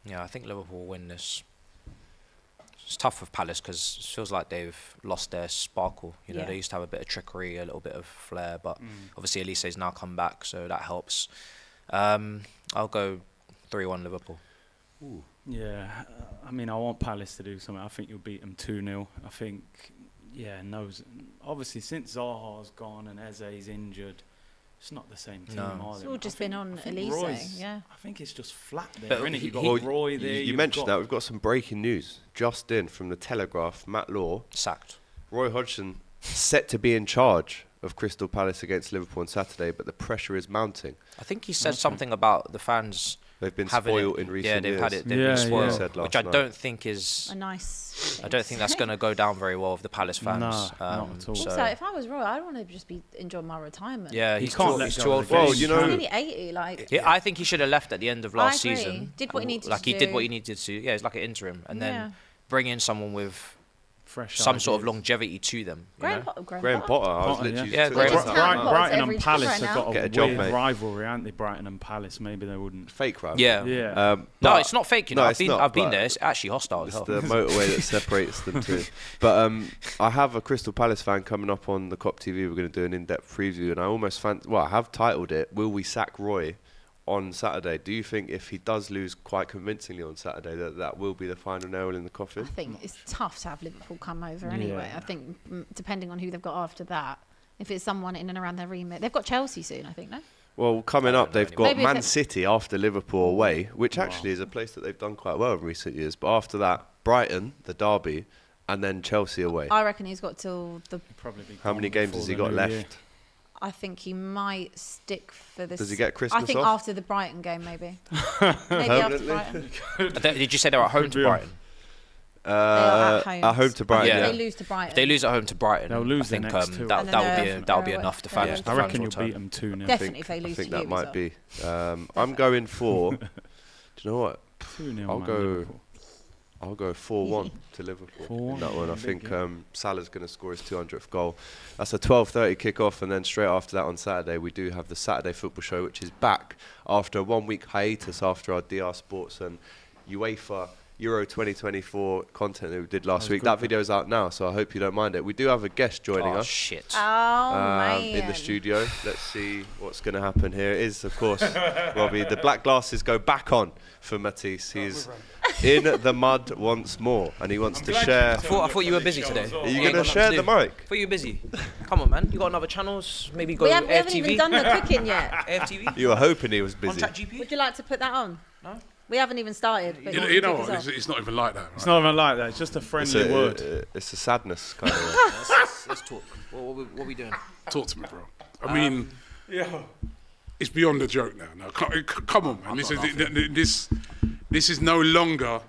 F: Yeah, I think Liverpool will win this. It's tough with Palace because it feels like they've lost their sparkle. You know,
D: Yeah.
F: they used to have a bit of trickery, a little bit of flair, but obviously Elise's now come back, so that helps. I'll go 3-1 Liverpool.
E: Yeah, I mean, I want Palace to do something. I think you'll beat them 2-0. I think, obviously since Zaha's gone and Eze's injured, it's not the same team.
F: No.
E: Are
D: It's
E: they?
D: all
E: I
D: just
E: think-
D: been on
E: I think
D: Elise,
E: Roy's-
D: yeah.
E: I think it's just flat there,
F: But
E: innit? You've got
F: he-
E: Roy there.
C: You
E: you've
C: mentioned
E: got
C: that. We've got some breaking news just in from the Telegraph. Matt Law,
F: Sacked.
C: Roy Hodgson, set to be in charge of Crystal Palace against Liverpool on Saturday, but the pressure is mounting.
F: I think he said something about the fans
C: They've been
F: having
C: spoiled
F: it.
C: in recent
F: Yeah, they've
C: years.
F: had it. They've
E: Yeah,
F: been spoiled,
E: yeah.
C: Said last
F: which I
C: night.
F: don't think is.
D: A nice.
F: I don't think that's going to go down very well with the Palace fans.
E: Nah, not at all.
F: so-
D: Also, if I was Roy, I'd want to just be enjoying my retirement.
F: yeah,
E: He
F: he's
E: can't
F: too,
E: let
F: he's
E: go
F: too
E: of
F: old
E: the
F: for
C: Well,
F: this.
C: you
D: He's
C: know-
D: nearly 80. Like,
F: Yeah, I think he should have left at the end of last
D: agree.
F: season.
D: Did what he needed
F: like
D: to
F: he did what
D: do.
F: he needed to. Yeah, it's like an interim, and
D: Yeah.
F: then bring in someone with
E: fresh
F: some sort of
E: ideas.
F: longevity to them. you know?
C: Graham Potter, I was
E: Potter,
C: literally
F: yeah.
C: just
F: Graham
C: talking
F: Potter.
C: about that.
E: Brighton
D: every
E: and Palace
D: right
E: have
D: now.
E: got
C: Get
E: a
C: a job,
E: weird
C: mate.
E: rivalry, aren't they? Brighton and Palace. Maybe they wouldn't.
C: Fake rival.
F: Yeah.
E: Yeah.
F: No,
C: but-
F: it's not fake. You
C: No,
F: know,
C: it's not,
F: I've been
C: but
F: there. It's actually hostile as
C: It's
F: hell.
C: the motorway that separates them two. But I have a Crystal Palace fan coming up on the COP TV. We're going to do an in-depth preview, and I almost I have titled it, Will We Sack Roy on Saturday? Do you think if he does lose quite convincingly on Saturday that will be the final nail in the
D: I
C: coffin?
D: think it's tough to have Liverpool come over anyway.
E: Yeah.
D: I think depending on who they've got after that, if it's someone in and around their remit, they've got Chelsea soon, I think, no?
C: Well, coming up, they've got
D: Maybe if
C: Man
D: it-
C: City after Liverpool away, which actually is a place that they've done quite well in recent years. But after that, Brighton, the derby, and then Chelsea away.
D: I reckon he's got till the.
E: Probably be
C: How
E: gone
C: many games
E: before
C: has he
E: the
C: got
E: new
C: left?
E: year.
D: I think he might stick for this.
C: Does he get Christmas
D: I think
C: off?
D: after the Brighton game, maybe. Maybe after Brighton.
F: Did you say they're at home to
E: Could be on.
F: Brighton?
D: They are at home.
C: to Brighton.
F: Yeah.
D: If they lose to Brighton.
F: If they lose at home to Brighton,
E: They'll lose
F: I think
E: their next two.
F: that
D: And then
F: that would be
D: they're
F: enough to
D: away.
F: fans.
D: Yeah.
E: I reckon you'll
F: will
E: beat them 2-0.
D: Definitely if they
C: I
D: lose
C: think
D: to
C: that
D: you
C: might
D: as
C: be. I'm going for. Do you know what?
E: 2-0.
C: I'll
E: man,
C: go-
E: Liverpool.
C: I'll go 4-1 to Liverpool
E: 4-1,
C: in that one. I
E: big
C: think
E: game.
C: Salah's going to score his 200th goal. That's a 12:30 kick-off, and then straight after that on Saturday we do have the Saturday Football Show, which is back after a 1-week hiatus after our DR Sports and UEFA Euro 2024 content that we did last week. That video's out now, so I hope you don't mind it. We do have a guest joining
F: Oh
C: us.
F: shit!
D: Oh, man.
C: In the studio. Let's see what's going to happen here. It is, of course, Robbie. The black glasses go back on for Matisse. He's in the mud once more, and he wants to share.
F: I thought you were busy today.
C: Are you
F: Yeah,
C: going
F: got
C: to share the
F: nothing to do.
C: mic?
F: I thought you were busy. Come on, man. You got another channels? Maybe go
D: We haven't
F: AFTV.
D: even done the cooking yet.
F: AFTV.
C: You were hoping he was busy.
F: Contract GP.
D: Would you like to put that on?
F: No.
D: We haven't even started. But
G: You know
D: kick us
G: what?
D: off.
G: It's not even like that. Right?
E: It's not even like that. It's just a friendly word.
C: It's a sadness kind of way.
F: Let's talk. What we doing?
G: Talk to me, bro. I mean, it's beyond a joke now. No, come on, man. This is no longer.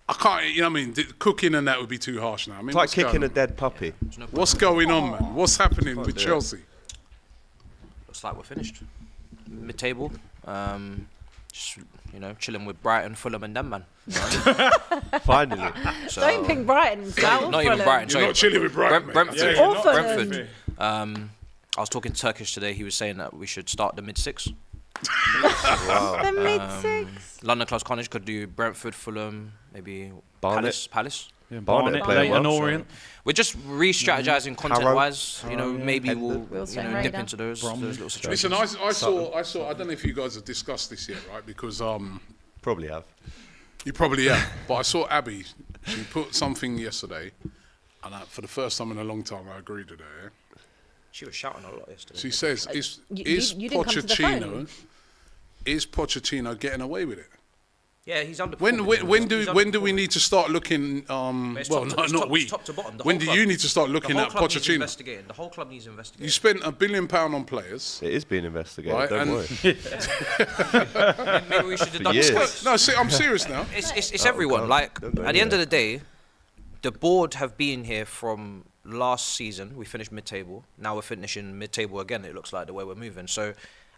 G: I can't. You know what I mean? Cooking and that would be too harsh now. I mean,
C: It's like
G: what's going
C: kicking a
G: on?
C: dead puppy.
G: What's going on, man? What's happening with
C: do it.
G: Chelsea?
F: Looks like we're finished. Mid-table. Just, chilling with Brighton, Fulham, and them, man.
C: Finally.
F: So,
D: Don't pick Brighton.
F: not even Brighton.
G: You're
F: sorry.
G: not chilling with Brighton, mate.
F: Brentford.
E: Yeah,
D: Or
E: not
D: Fulham.
F: Brentford. I was talking Turkish today. He was saying that we should start the mid-six.
D: The mid-six.
F: London Clubs Carnage could do Brentford, Fulham, maybe
C: Barnet.
F: Palace.
E: Yeah,
C: Barnet
E: Barnet,
C: playing
E: Leighton
C: well,
E: Orient.
F: We're just re-strategizing content-wise. Maybe
C: Hendon.
F: we'll
D: Wilson
F: dip
D: Raider.
F: into those little situations.
G: Listen, I saw. I don't know if you guys have discussed this yet, right? Because
C: Probably have.
G: you probably have. But I saw Abby. She put something yesterday, and for the first time in a long time, I agreed with her. Yeah?
F: She was shouting a lot yesterday.
G: She says,
D: you
G: "Is
D: didn't come to the phone.
G: Pochettino getting away with it?
F: Yeah, he's under.
G: When do we need to start looking?
F: It's
G: Well,
F: top to- it's
G: not
F: top-
G: we.
F: it's top to bottom. The
G: When
F: whole
G: do
F: club-
G: you need to start
F: The
G: looking
F: whole
G: at
F: club needs
G: Pochettino?
F: investigating. The whole club needs investigating.
G: You spent £1 billion on players.
C: It is being investigated,
G: Right,
C: don't
G: and-
C: worry.
F: Maybe we should have done
C: years.
F: this.
G: No, see, I'm serious now.
F: It's everyone.
C: God.
F: Like
C: Don't go
F: at the end
C: there.
F: of the day, the board have been here from last season. We finished mid-table. Now we're finishing mid-table again. It looks like the way we're moving. So,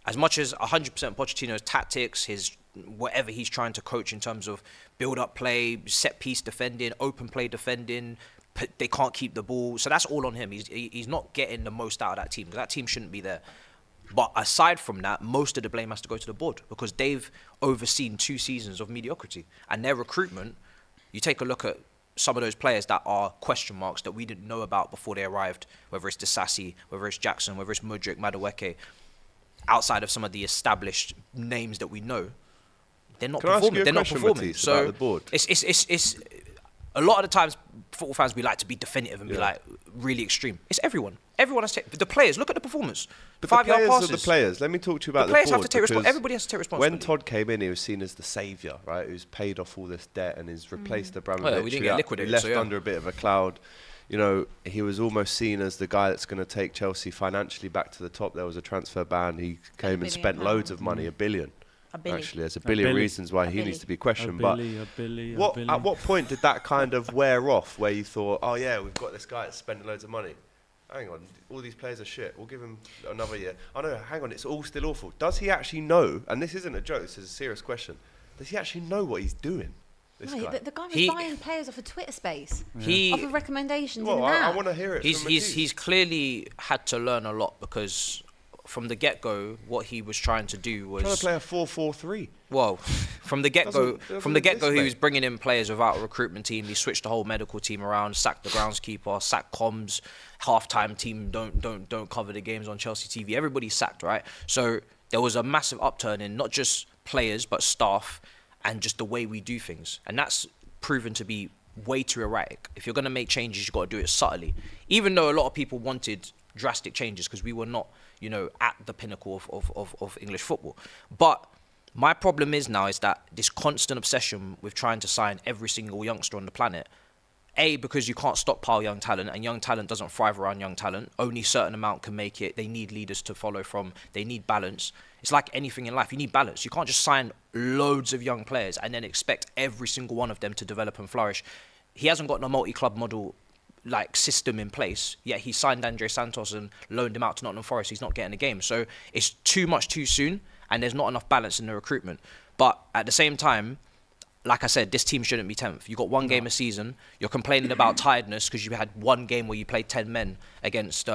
F: as much as 100% Pochettino's tactics, his whatever he's trying to coach in terms of build-up play, set-piece defending, open play defending, they can't keep the ball. So that's all on him. He's not getting the most out of that team, because that team shouldn't be there. But aside from that, most of the blame has to go to the board, because they've overseen 2 seasons of mediocrity. And their recruitment, you take a look at some of those players that are question marks that we didn't know about before they arrived, whether it's Disasi, whether it's Jackson, whether it's Mudryk, Madueke, outside of some of the established names that we know, they're not performing. They're not performing. So
C: the board?
F: It's a lot of the times football fans, we like to be definitive and be like really extreme. It's everyone. Everyone has to take the players. Look at the performance.
C: But
F: 5-yard passes.
C: the players. Let me talk to you about
F: The players
C: board,
F: have to take
C: because
F: everybody has to take responsibility.
C: When Todd came in, he was seen as the saviour, right? Who's paid off all this debt and has replaced Abramovich.
F: Oh, yeah, we didn't get liquidated,
C: left
F: so yeah.
C: under a bit of a cloud. You know, he was almost seen as the guy that's going to take Chelsea financially back to the top. There was a transfer ban. He came and spent loads of money, $1 billion. Actually, there's a billion reasons why he needs to be questioned. But at what point did that kind of wear off, where you thought, oh yeah, we've got this guy that's spending loads of money? Hang on, all these players are shit. We'll give him another year. Oh no, hang on, it's all still awful. Does he actually know? And this isn't a joke, this is a serious question. Does he actually know what he's doing?
D: No, the guy was buying players off of Twitter space, off of recommendations.
C: Well, I want to hear it.
F: He's clearly had to learn a lot, because from the get-go, what he was trying to do was
C: trying to play a 4-4-3.
F: Well, from the get-go, he was bringing in players without a recruitment team. He switched the whole medical team around, sacked the groundskeeper, sacked comms, half-time team don't cover the games on Chelsea TV. Everybody's sacked, right? So there was a massive upturn in not just players but staff and just the way we do things, and that's proven to be way too erratic. If you're going to make changes, you've got to do it subtly. Even though a lot of people wanted drastic changes, because we were not, at the pinnacle of English football. But my problem is that this constant obsession with trying to sign every single youngster on the planet, because you can't stockpile young talent, and young talent doesn't thrive around young talent. Only a certain amount can make it. They need leaders to follow from. They need balance. It's like anything in life. You need balance. You can't just sign loads of young players and then expect every single one of them to develop and flourish. He hasn't got a multi-club model system in place, yet he signed Andre Santos and loaned him out to Nottingham Forest. He's not getting a game. So it's too much too soon, and there's not enough balance in the recruitment. But at the same time, like I said, this team shouldn't be 10th. You got one game a season. You're complaining about tiredness because you had one game where you played 10 men against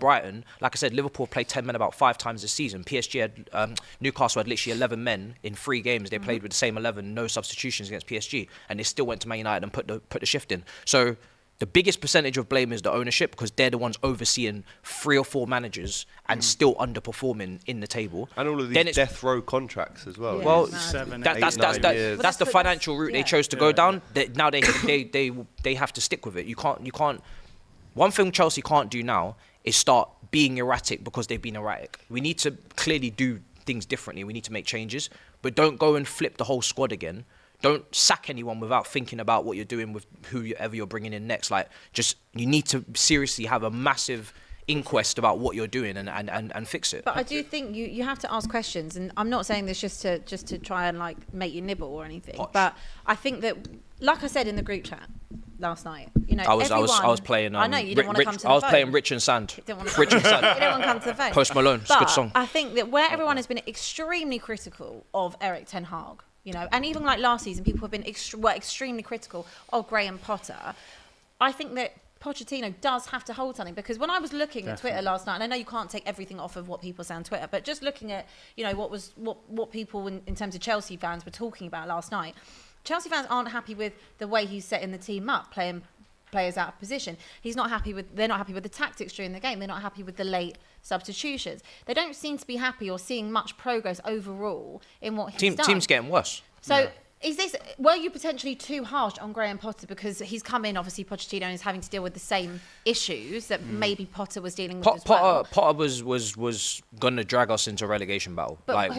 F: Brighton. Like I said, Liverpool played 10 men about 5 times this season. PSG had Newcastle had literally 11 men in 3 games. They played with the same 11, no substitutions against PSG, and they still went to Man United and put the shift in. So the biggest percentage of blame is the ownership, because they're the ones overseeing 3 or 4 managers and still underperforming in the table.
C: And all of these death row contracts as well.
D: Yeah.
F: Well,
E: 7,
F: that's the financial route they chose to go down. Now they have to stick with it. You can't. One thing Chelsea can't do now is start being erratic because they've been erratic. We need to clearly do things differently. We need to make changes, but don't go and flip the whole squad again. Don't sack anyone without thinking about what you're doing with whoever you're bringing in next. You need to seriously have a massive inquest about what you're doing and fix it.
D: But I do think you have to ask questions, and I'm not saying this just to try and make you nibble or anything.
F: Poch.
D: But I think that, like I said in the group chat last night,
F: I was playing.
D: I know you didn't want to come to the phone.
F: I was playing Rich and Sand.
D: Rich and Sand. You didn't want to come to the phone.
F: Post Malone, it's a good song.
D: I think that where everyone has been extremely critical of Eric Ten Hag, and even like last season, people have been extremely critical of Graham Potter. I think that Pochettino does have to hold something, because when I was looking at Twitter last night, and I know you can't take everything off of what people say on Twitter, but just looking at what people in terms of Chelsea fans were talking about last night, Chelsea fans aren't happy with the way he's setting the team up, playing players out of position. They're not happy with the tactics during the game. They're not happy with the late substitutions. They don't seem to be happy or seeing much progress overall in what he's done.
F: Team's getting worse.
D: So were you potentially too harsh on Graham Potter, because he's come in, obviously Pochettino, and is having to deal with the same issues that maybe Potter was dealing with as well?
F: Potter was going to drag us into a relegation battle.
D: But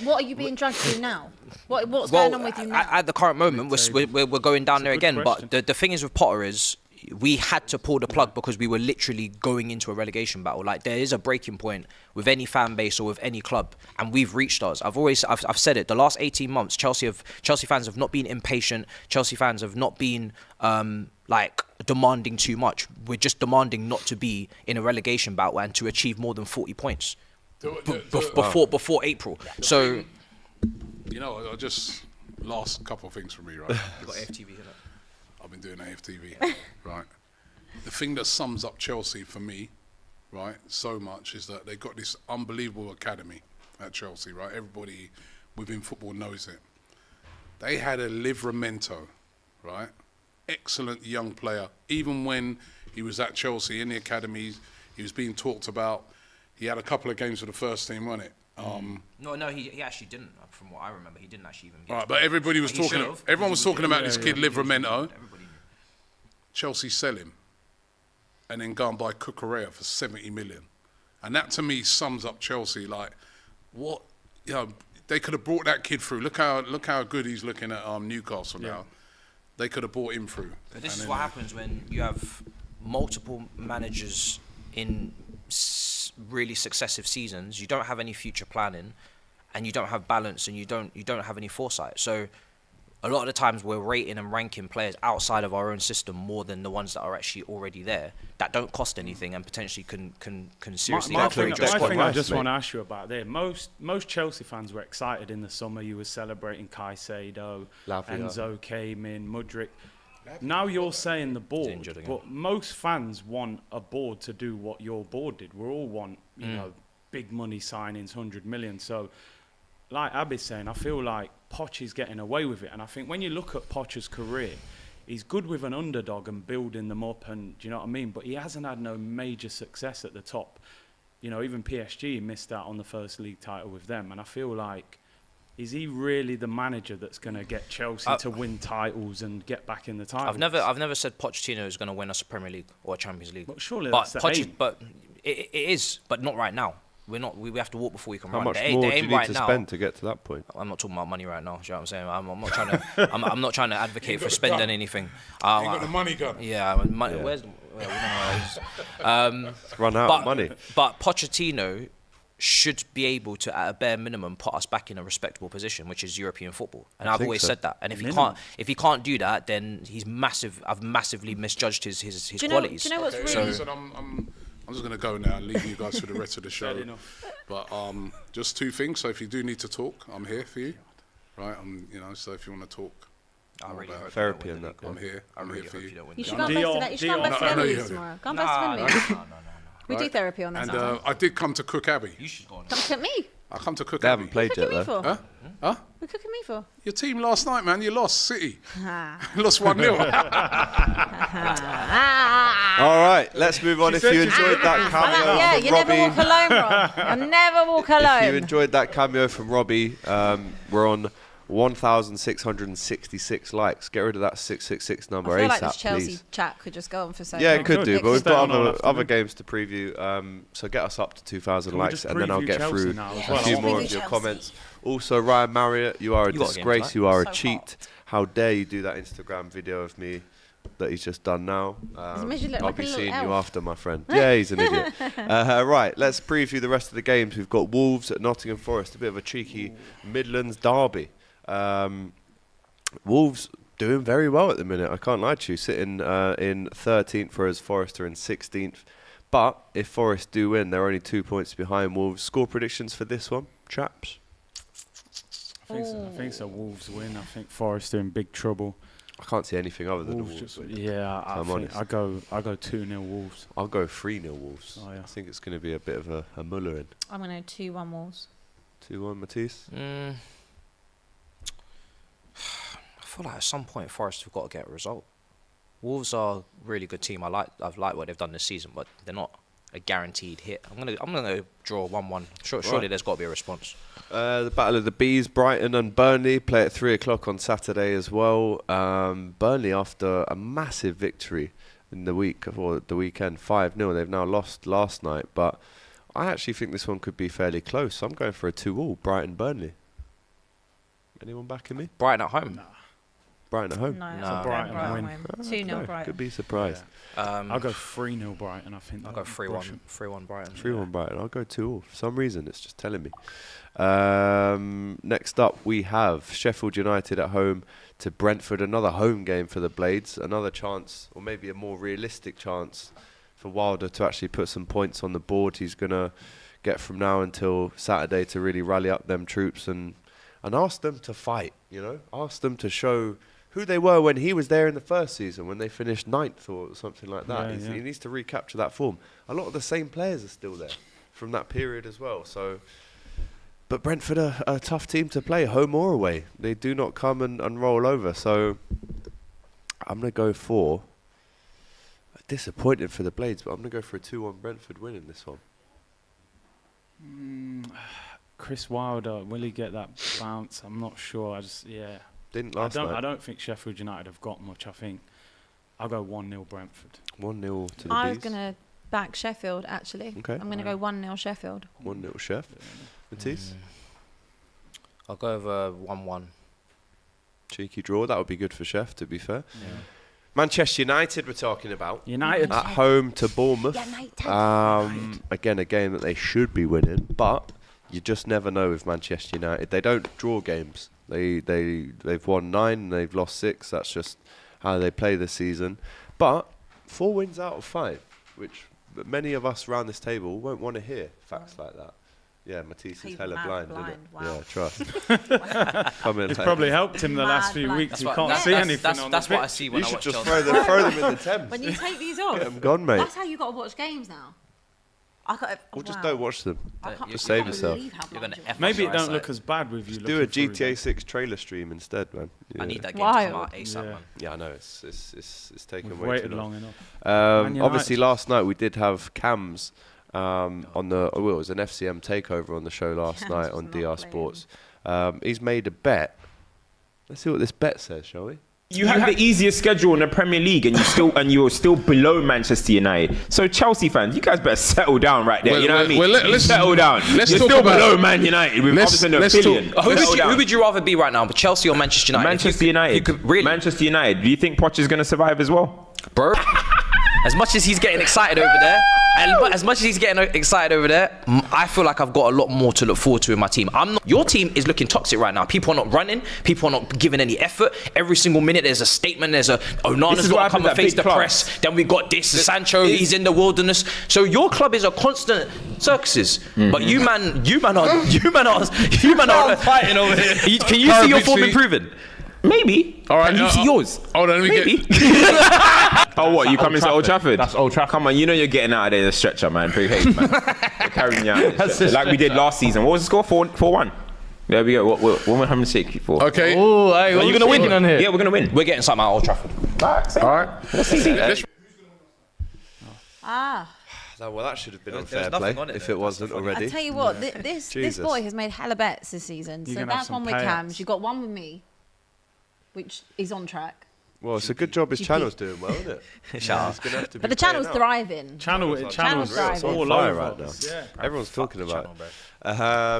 D: what are you being dragged to now? What's going on with you now?
F: At the current moment, we're going down there again.
E: Question.
F: But the thing is with Potter is, we had to pull the plug because we were literally going into a relegation battle. There is a breaking point with any fan base or with any club, and we've reached ours. I've said it. The last 18 months, Chelsea fans have not been impatient. Chelsea fans have not been demanding too much. We're just demanding not to be in a relegation battle and to achieve more than 40 points before April. So,
G: I just last couple of things from me, right?
F: You've got AFTV here.
G: I've been doing AFTV, right? The thing that sums up Chelsea for me, right, so much is that they've got this unbelievable academy at Chelsea, right? Everybody within football knows it. They had a Livramento, right? Excellent young player. Even when he was at Chelsea in the academy, he was being talked about. He had a couple of games for the first team, wasn't it?
F: No, he actually didn't. From what I remember, he didn't actually even get
G: Right,
F: to
G: but
F: play.
G: everybody was
F: He
G: talking.
F: should've,
G: Everyone was
F: because he
G: talking about this kid Livramento.
F: Everybody knew.
G: Chelsea sell him, and then go and buy Cucurella for 70 million, and that to me sums up Chelsea. Like, what, you know, they could have brought that kid through. Look how good he's looking at Newcastle now. They could have brought him through.
F: But this is what happens when you have multiple managers in really successive seasons. You don't have any future planning, and you don't have balance, and you don't have any foresight. So a lot of the times we're rating and ranking players outside of our own system more than the ones that are actually already there, that don't cost anything and potentially can seriously
E: My
F: upgrade
E: thing,
F: your
E: I
F: squad.
E: just want to ask you about there. Most Chelsea fans were excited in the summer. You were celebrating Caicedo,
C: Lavia.
E: Enzo came in, Mudryk. Now you're saying the board,
F: injured again.
E: but most fans want a board to do what your board did. We all want, you know, big money signings, 100 million. So, like Abby's saying, I feel like Poch is getting away with it. And I think when you look at Poch's career, he's good with an underdog and building them up, and do you know what I mean? But he hasn't had no major success at the top. You know, even PSG missed out on the first league title with them. And I feel like, is he really the manager that's going to get Chelsea to win titles and get back in the title?
F: I've never said Pochettino is going to win us a Premier League or a Champions League.
E: But surely that's the aim.
F: But it is, but not right now. We're not. We have to walk before we can
C: How
F: run.
C: much
F: The
C: more do
F: aim
C: you need
F: right
C: to
F: now,
C: spend to get to that point?
F: I'm not talking about money right now. Do you know what I'm saying? I'm not trying to. I'm not trying to advocate for spending
G: gun.
F: anything.
G: You got the money gun.
F: Yeah, where's? We don't know.
C: Run out of money.
F: But Pochettino should be able to, at a bare minimum, put us back in a respectable position, which is European football. And I've
C: think
F: always
C: so.
F: said that. And if he can't do that, then he's massive. I've massively misjudged his qualities.
D: Do you know what's
G: Okay,
D: really...
G: listen, I'm just going to go now and leave you guys for the rest of the show.
E: Fair enough.
G: But just two things. So if you do need to talk, I'm here for you. Right? So if you want to talk,
F: I really hope
C: Therapy
F: you
C: and
F: don't
C: that.
F: win
G: I'm
F: the league.
G: here.
F: I
G: I'm
F: really
G: here for
F: hope
G: you.
F: you don't win.
D: You
F: the
D: should
F: league.
D: go and best
E: Dion-
D: friend
G: I know you
D: with
G: have.
D: tomorrow. Go and best friend with me. We do therapy on that.
G: And I did come to Cook Abbey.
F: You should go on.
D: Come cook me.
G: I come to Cook
C: They
G: Abbey.
C: haven't played
D: Cooking
C: yet
D: me
C: though.
D: for?
G: Huh?
D: What cooking me for?
G: Your team last night, man. You lost, City.
D: Ah.
G: You lost 1-0.
C: All right, let's move on. If you enjoyed that cameo
D: Yeah,
C: from
D: you never
C: Robbie,
D: walk alone, Rob. You never walk
C: if you
D: alone.
C: enjoyed that cameo from Robbie, we're on 1,666 likes. Get rid of that 666 number
D: I feel
C: ASAP,
D: like this Chelsea
C: please.
D: chat could just go on for so
C: Yeah,
D: long.
C: it could do,
E: Good.
C: but we've
E: Stay
C: got
E: on all
C: other
E: afternoon.
C: games to preview. So get us up to 2,000
E: Can we
C: likes,
E: just
C: and then I'll
E: preview
C: get
E: Chelsea
C: through
E: now as
C: a
E: well?
C: few
D: Let's
C: more
D: preview
C: of your
D: Chelsea.
C: comments. Also, Ryan Marriott, you are a
F: You got a game
C: disgrace.
F: tonight.
C: You are
D: So
C: a cheat.
D: hot.
C: How dare you do that Instagram video of me that he's just done now?
D: made you look
C: I'll
D: like a
C: be
D: little
C: seeing you
D: elf.
C: after, my friend. Yeah, he's an idiot. Right, let's preview the rest of the games. We've got Wolves at Nottingham Forest, a bit of a cheeky Midlands derby. Wolves doing very well at the minute, I can't lie to you, sitting in 13th, whereas Forest are in 16th. But if Forest do win, they're only 2 points behind Wolves. Score predictions for this one, chaps?
E: I think it's a Wolves win. I think Forest are in big trouble.
C: I can't see anything other than
E: Wolves
C: the Wolves.
E: just,
C: win.
E: yeah, I
C: I'm
E: think
C: honest.
E: I go 2-0 Wolves.
C: I'll go 3-0 Wolves.
E: Oh, yeah.
C: I think it's going to be a bit of a muller in.
D: I'm going to 2-1 Wolves.
C: 2-1 Matisse.
F: I feel like at some point Forest have got to get a result. Wolves are a really good team. I've liked what they've done this season, but they're not a guaranteed hit. I'm gonna draw 1-1. Surely there's got to be a response.
C: The Battle of the Bees, Brighton and Burnley play at 3 o'clock on Saturday as well. Burnley, after a massive victory in the weekend, 5-0. They've now lost last night, but I actually think this one could be fairly close. So I'm going for a 2-2, Brighton-Burnley. Anyone backing me?
F: Brighton at home.
C: Brighton at home?
D: No,
F: No.
D: it's
E: Brighton
D: Brighton
E: win.
D: 2-0
C: Okay,
D: Brighton.
C: could be surprised.
E: I'll go 3-0 Brighton. I think
F: I'll go 3-1. 3-1 Brighton.
C: 3-1 Brighton. I'll go 2-2. For some reason, it's just telling me. Next up, we have Sheffield United at home to Brentford. Another home game for the Blades. Another chance, or maybe a more realistic chance, for Wilder to actually put some points on the board. He's going to get from now until Saturday to really rally up them troops and ask them to fight, you know. Ask them to show who they were when he was there in the first season, when they finished 9th or something like that.
E: Yeah,
C: He needs to recapture that form. A lot of the same players are still there from that period as well. So, but Brentford are a tough team to play, home or away. They do not come and roll over. So I'm going to go for, disappointed for the Blades, but I'm going to go for a 2-1 Brentford win in this one.
E: Chris Wilder, will he get that bounce? I'm not sure.
C: Didn't last night.
E: I don't think Sheffield United have got much. I think I'll go 1-0 Brentford.
C: 1-0 to the
D: I was
C: Bees.
D: going to back Sheffield, actually.
C: Okay.
D: I'm going to go 1-0 Sheffield.
C: 1-0 Chef. Matisse?
F: I'll go over 1-1.
C: Cheeky draw. That would be good for Chef, to be fair. Yeah. Manchester United we're talking about.
E: United.
C: At home to Bournemouth. Again, a game that they should be winning, but you just never know with Manchester United. They don't draw games. They've won 9 and they've lost 6. That's just how they play this season. But 4 wins out of 5, which many of us around this table won't want to hear facts like that. Yeah, Matisse is hella blind, isn't it?
D: Wow.
C: Yeah, trust. Come in.
E: It's probably helped him the last few weeks. You can't see anything on
F: That's
E: the
F: what I
E: pitch.
F: see when
C: You
F: I
C: should
F: watch
C: just
F: Chelsea.
C: throw them in the Thames.
D: When you take these off,
C: Get them gone, mate.
D: that's how you got to watch games now.
C: Or just don't watch them.
D: I can't-
C: Just
D: I
C: save
D: can't
C: yourself.
D: believe how
F: You're
D: blind
F: gonna
D: you are.
F: F
E: Maybe it
F: my
E: don't
F: eyesight.
E: look as bad with you.
C: Do a
E: looking through
C: GTA
E: them.
C: 6 trailer stream instead, man.
F: I need that game to
D: Wild.
F: come out ASAP, man.
C: Yeah, I know it's taken
E: We've
C: way
E: waited
C: too
E: long enough.
C: Obviously,
E: United.
C: last night we did have Cams on the. Well, it was an FCM takeover on the show last
D: Cams
C: night
D: was
C: on
D: not
C: DR
D: playing.
C: Sports. He's made a bet. Let's see what this bet says, shall we?
H: You have the easiest schedule in the Premier League, and you're still below Manchester United. So Chelsea fans, you guys better settle down right there.
G: Well,
H: you know what I mean?
G: well, let's
H: settle down.
G: let's
H: You're
G: talk
H: still
G: about-
H: below Man United with
G: let's-
H: obviously an
G: let's
H: affiliate.
G: talk-
F: Who would you rather be right now, Chelsea or Manchester United?
H: Manchester
F: You
H: United.
F: could really,
H: Manchester United. Do you think Poch is going to survive as well?
F: bro. As much as he's getting excited over there, I feel like I've got a lot more to look forward to in my team. Your team is looking toxic right now. People are not running. People are not giving any effort. Every single minute there's a statement. There's a Onana's
H: is what
F: got to come
H: happens
F: and
H: at
F: face
H: big
F: the
H: clubs.
F: press. Then we got this. Sancho, he's in the wilderness. So your club is a constant circuses. But you man are fighting over here. Can you see your form improving?
H: Maybe.
G: All right,
H: Can you see yours?
G: Hold on, let me
H: Maybe.
G: get.
H: Oh, what? You coming to Old Trafford?
I: That's Old Trafford.
H: Come on, you know you're getting out of there in a stretcher, man. Big hate, man. You're carrying you out in a stretcher. Like we did last season. What was the score? 4-1. There we go. What we're having to say for?
G: Okay.
I: Oh, hey,
F: Are you gonna win?
I: on here?
H: Yeah, we're gonna win.
F: We're getting something out of Old Trafford.
G: All right.
H: Let's see.
G: Let's-
C: Well, that should have been on
F: There was
C: fair
F: nothing
C: play
F: on it
C: if
F: there.
C: it wasn't
F: That's the
C: already.
D: I tell you what, this
C: Jesus.
D: boy has made hella bets this season.
E: You're
D: So
E: gonna have
D: that's
E: some
D: one with
E: payouts.
D: Cams. You got one with me, which is on track.
C: Well, it's a good job his
D: GP.
C: channel's doing well, isn't it?
F: Shout
C: It's gonna have to be
D: But the
C: paying
D: channel's
C: out.
D: thriving.
E: Channel's
D: Channel's
C: It's on
E: all
C: fire
E: over
C: right now.
E: us. Yeah.
C: Everyone's talking about
F: channel,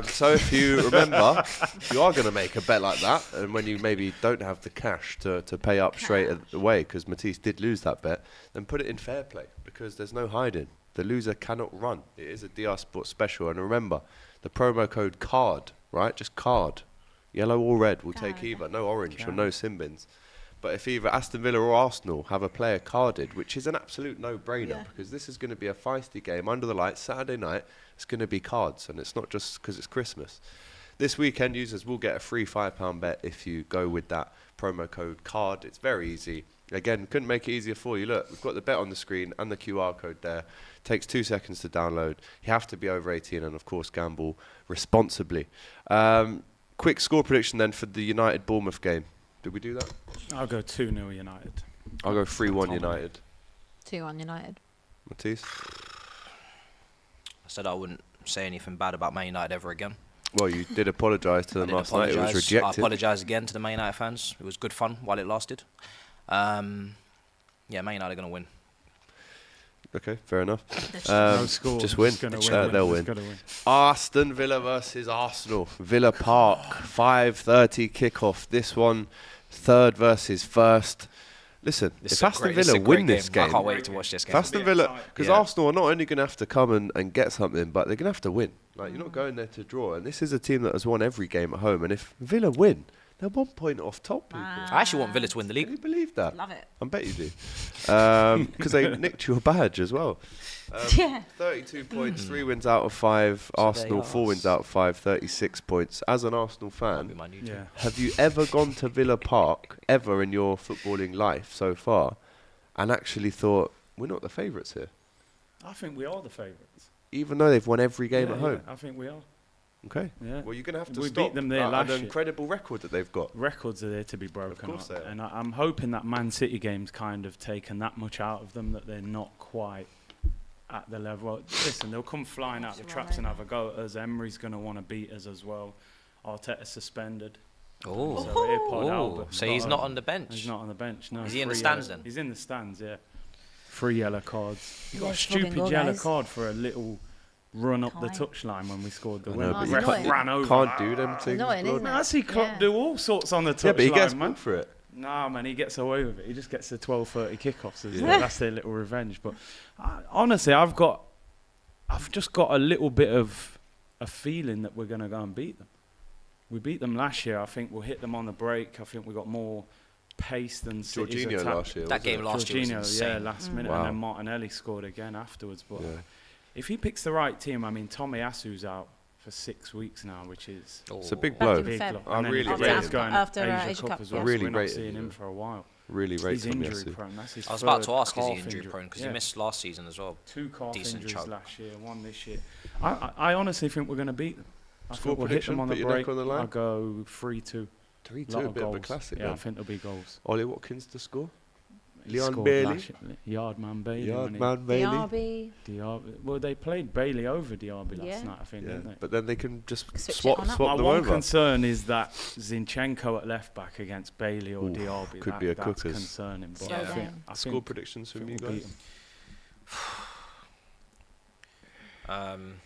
C: it. So if you remember, if you are going to make a bet like that, and when you maybe don't have the cash to pay up straight away, because Matisse did lose that bet, then put it in fair play, because there's no hiding. The loser cannot run. It is a DR Sports special. And remember, the promo code CARD, right? Just CARD. Yellow or red, we'll take either. No orange or no sin bins. But if either Aston Villa or Arsenal have a player carded, which is an absolute no-brainer, because this is going to be a feisty game under the lights, Saturday night, it's going to be cards, and it's not just because it's Christmas. This weekend, users will get a free £5 bet if you go with that promo code CARD. It's very easy. Again, couldn't make it easier for you. Look, we've got the bet on the screen and the QR code there. Takes 2 seconds to download. You have to be over 18 and, of course, gamble responsibly. Quick score prediction then for the United-Bournemouth game. Did we do that?
E: I'll go 2-0 United.
C: I'll go 3-1 United.
D: 2-1 United.
C: Matisse?
F: I said I wouldn't say anything bad about Man United ever again.
C: Well, you did apologise to them last night. It was
F: I
C: rejected.
F: apologise again to the Man United fans. It was good fun while it lasted. Yeah, Man United are going to win.
C: Okay, fair enough.
E: No score.
C: Just win.
E: Just gonna win.
C: They'll
E: Just
C: win.
E: gotta win.
C: Aston Villa versus Arsenal. Villa Park, 5:30 kickoff. This one, third versus first. Listen, if Aston Villa win this game,
F: I can't wait to watch this
C: if
F: game.
C: Aston Villa, because
F: Yeah.
C: Arsenal are not only going to have to come and get something, but they're going to have to win. Like, you're not going there to draw. And this is a team that has won every game at home. And if Villa win, They're 1 point off top, people.
F: I actually want Villa to win the
C: Can
F: league.
C: you believe that?
D: Love it.
C: I bet you do. Because they nicked your badge as well.
D: Yeah.
C: 32 points, 3 wins out of 5. Arsenal, 4 wins out of 5, 36 points. As an Arsenal fan,
E: Yeah.
C: have you ever gone to Villa Park, ever in your footballing life so far, and actually thought, we're not the favourites here?
E: I think we are the favourites.
C: Even though they've won every game at home?
E: I think we are.
C: Okay.
E: Yeah.
C: Well, you're going to have to
E: We
C: stop
E: beat them there last
C: an
E: year.
C: incredible record that they've got.
E: Records are there to be broken
C: course
E: up.
C: they are.
E: And I'm hoping that Man City game's kind of taken that much out of them that they're not quite at the level. Listen, they'll come flying out the traps and have a go at us. Emery's going to want to beat us as well. Arteta suspended.
F: Oh,
E: So AirPod Albert
F: so he's
E: got
F: not
E: a-
F: on the bench.
E: He's not on the bench, no.
F: Is he in the
E: 3
F: stands
E: yellow-
F: then?
E: He's in the stands, yeah. 3 yellow cards. He got a
D: Yes, fucking
E: stupid
D: goal,
E: yellow
D: guys.
E: card for a little run up the
D: Kai.
E: touchline when we scored the
C: I
E: win.
C: know,
D: but
E: The
D: you
E: ref
D: can't-
E: ran over.
C: Can't do them things.
D: Annoying,
C: Lord.
D: isn't
E: Man,
D: it?
E: I see Klopp
D: Yeah.
E: do all sorts on the touchline,
C: Yeah, but he gets
E: man.
C: booked for it.
E: Nah, man, he gets away with it. He just gets the 12:30 kickoffs. That's their little revenge. But honestly, I've just got a little bit of a feeling that we're going to go and beat them. We beat them last year. I think we'll hit them on the break. I think we got more pace than City's
C: Jorginho
E: attack.
C: last year.
F: That
C: wasn't
F: game
C: it?
F: last year was
E: Jorginho,
F: insane.
E: yeah, last minute,
C: Wow.
E: and then Martinelli scored again afterwards. But
C: Yeah.
E: if he picks the right team, I mean, Tomiyasu's out for 6 weeks now, which is
C: It's a big
D: Back
C: blow.
D: in
E: big
D: Feb.
E: loss.
C: I
E: And then
C: really
E: Ray's
C: rate him.
E: going
D: After,
E: Asia
D: Asia
E: Cup
D: Cup,
E: as
D: yeah.
E: well.
C: Really
E: so we're not
C: rate
E: seeing
C: him,
E: him
C: yeah.
E: for a while.
C: Really rate
E: He's injury
C: Tomiyasu.
E: prone. That's his
F: I was about
E: third
F: to ask, is he
E: calf
F: injury prone? Because
E: Yeah.
F: he missed last season as well.
E: 2 calf
F: Decent
E: injuries
F: chunk.
E: last year, 1 this year. I honestly think we're going to beat them. I
C: Score
E: think we'll hit them
C: prediction,
E: on the
C: put your neck
E: break.
C: on the line?
E: I'll go 3-2.
C: 3-2, a bit of a classic.
E: Yeah, I
C: then.
E: think there'll be goals.
C: Ollie Watkins to score.
E: He
C: Leon
E: scored
C: Bailey?
E: last year. Yardman Bailey.
C: Yardman Bailey.
D: Diaby.
E: Diaby. Well, they played Bailey over Diaby last
D: Yeah.
E: night, I think,
C: Yeah,
E: didn't they?
C: but then they can just
D: Switch it
C: swap
D: on up.
E: My
C: them
E: one
C: over.
E: concern is that Zinchenko at left back against Bailey or
C: Oof,
E: Diaby.
C: could be a
E: That's
C: cookers.
E: concerning. But
D: Slow
E: I think,
D: down.
E: I
C: Score
E: think
C: predictions from
E: we'll
C: you
E: beat
C: guys.
E: 'em.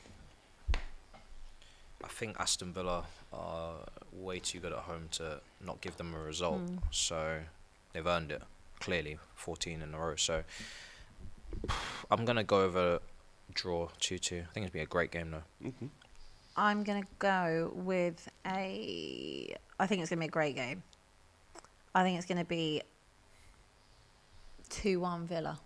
F: I think Aston Villa are way too good at home to not give them a result. So they've earned it, clearly, 14 in a row. So I'm going to go over draw 2-2. I think it's been a great game, though.
C: Mm-hmm.
D: I'm going to go with I think it's going to be a great game. I think it's going to be 2-1 Villa.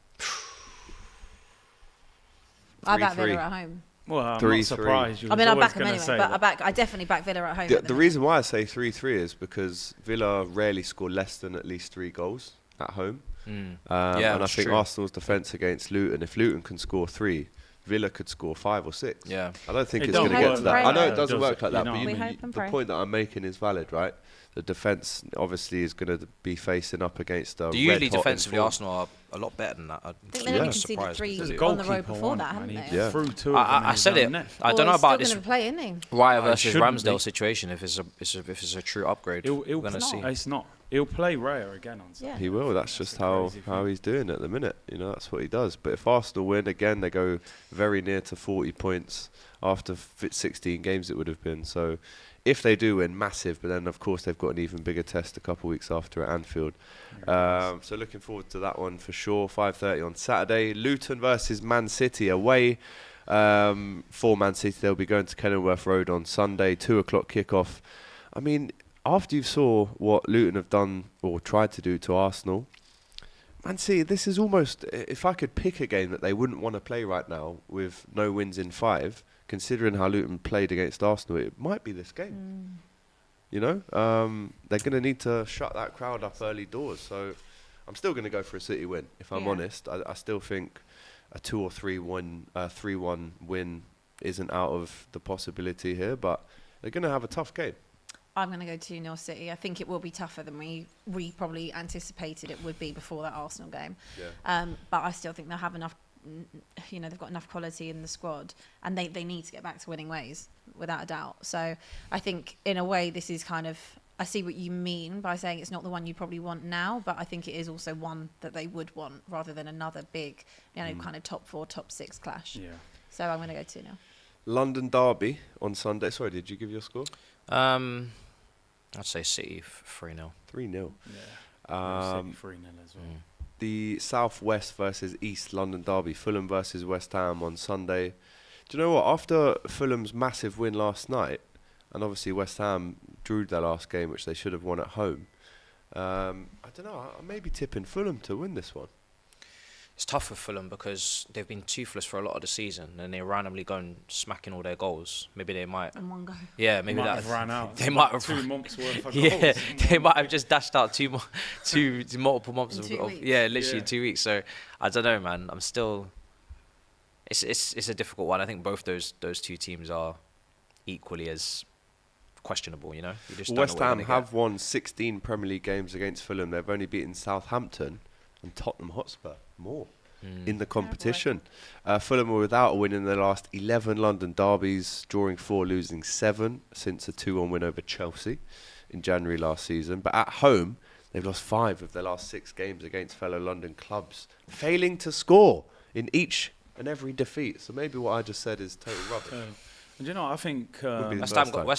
D: I back
C: 3-3.
D: Villa at home.
E: Well, I'm
C: 3-3.
E: not surprised. You
D: I mean,
E: was
D: I
E: always
D: back them
E: gonna
D: anyway,
E: say
D: but
E: that.
D: I definitely back Villa at home.
C: The
D: at the
C: reason why I say 3-3 is because Villa rarely score less than at least 3 goals at home.
F: Yeah,
C: and I
F: that's
C: think
F: true.
C: Arsenal's defence against Luton, if Luton can score 3, Villa could score 5 or 6.
F: Yeah.
C: I don't think
E: It
C: it's going to
D: don't
C: get
D: work
C: to
D: like
C: that. I know
D: that,
C: it doesn't
E: does
C: work
E: it?
C: like that,
E: You
C: but
E: know.
D: We hope and
C: the
D: pray.
C: point that I'm making is valid, right? The defence obviously is going to be facing up against a
F: Usually
C: red-hot
F: defensively,
C: informed-
F: Arsenal are a lot better than that.
D: I think
F: I'm
D: they've only
F: surprised
D: conceded 3
E: There's a
D: on the road
E: goalkeeper
D: before
E: on
D: that,
E: it,
D: haven't
E: man.
D: they?
C: Yeah.
E: Threw 2 of them
F: I
E: in
F: said
E: his
F: it.
E: own net.
F: I don't know
D: he's
F: about
D: still
F: this
D: going to play, isn't he?
F: Raya
E: I
F: versus
E: shouldn't
F: Ramsdale
E: be.
F: situation. If it's a true upgrade,
E: He'll
F: we're gonna see.
E: It's not. He'll play Raya again on Saturday.
D: Yeah.
C: He will. That's just how
E: crazy
C: he's doing at the minute. You know, that's what he does. But if Arsenal win again, they go very near to 40 points after 16 games. It would have been. So, if they do win, massive. But then, of course, they've got an even bigger test a couple of weeks after at Anfield. So, looking forward to that one for sure. 5:30 on Saturday. Luton versus Man City away. For Man City, they'll be going to Kenilworth Road on Sunday. 2:00 kickoff. I mean, after you saw what Luton have done or tried to do to Arsenal, Man City, this is almost, if I could pick a game that they wouldn't want to play right now with no wins in 5, considering how Luton played against Arsenal, it might be this game. You know, they're going to need to shut that crowd up early doors. So I'm still going to go for a City win, if I'm
D: Yeah.
C: honest. I still think a 2 or 3-1 win isn't out of the possibility here, but they're going to have a tough game.
D: I'm going to go 2-0 City. I think it will be tougher than we probably anticipated it would be before that Arsenal game.
C: Yeah.
D: But I still think they'll have enough, they've got enough quality in the squad, and they need to get back to winning ways, without a doubt. So I think, in a way, this is kind of, I see what you mean by saying it's not the one you probably want now, but I think it is also one that they would want, rather than another big, kind of top 4, top 6 clash.
E: Yeah.
D: So I'm going to go 2-0.
C: London derby on Sunday. Sorry, did you give your score?
F: I'd say City 3-0.
C: 3-0.
E: Yeah. 3-0 as well.
C: The South West versus East London derby, Fulham versus West Ham on Sunday. Do you know what? After Fulham's massive win last night, and obviously West Ham drew their last game, which they should have won at home. I don't know. I'm maybe tipping Fulham to win this one.
F: It's tough for Fulham because they've been toothless for a lot of the season, and they randomly go and smacking all their goals. Maybe they might.
D: In one go.
F: Yeah, maybe
E: might
F: that
E: have ran out.
F: They might have
E: 2 months worth of
F: Yeah,
E: goals.
F: they might have just dashed out multiple months
D: In
F: of
D: 2 weeks.
F: yeah, literally
E: Yeah.
F: in 2 weeks. So I don't know, man. I'm still. It's a difficult one. I think both those two teams are equally as questionable. You know, you just don't know
C: West
F: what you're
C: Ham
F: gonna
C: have
F: get.
C: won 16 Premier League games against Fulham. They've only beaten Southampton and Tottenham Hotspur more in the competition. Fulham were without a win in their last 11 London derbies, drawing 4, losing 7 since a 2-1 win over Chelsea in January last season. But at home, they've lost 5 of their last 6 games against fellow London clubs, failing to score in each and every defeat. So maybe what I just said is total rubbish.
E: And you know, I think
C: Would be the
F: West
C: first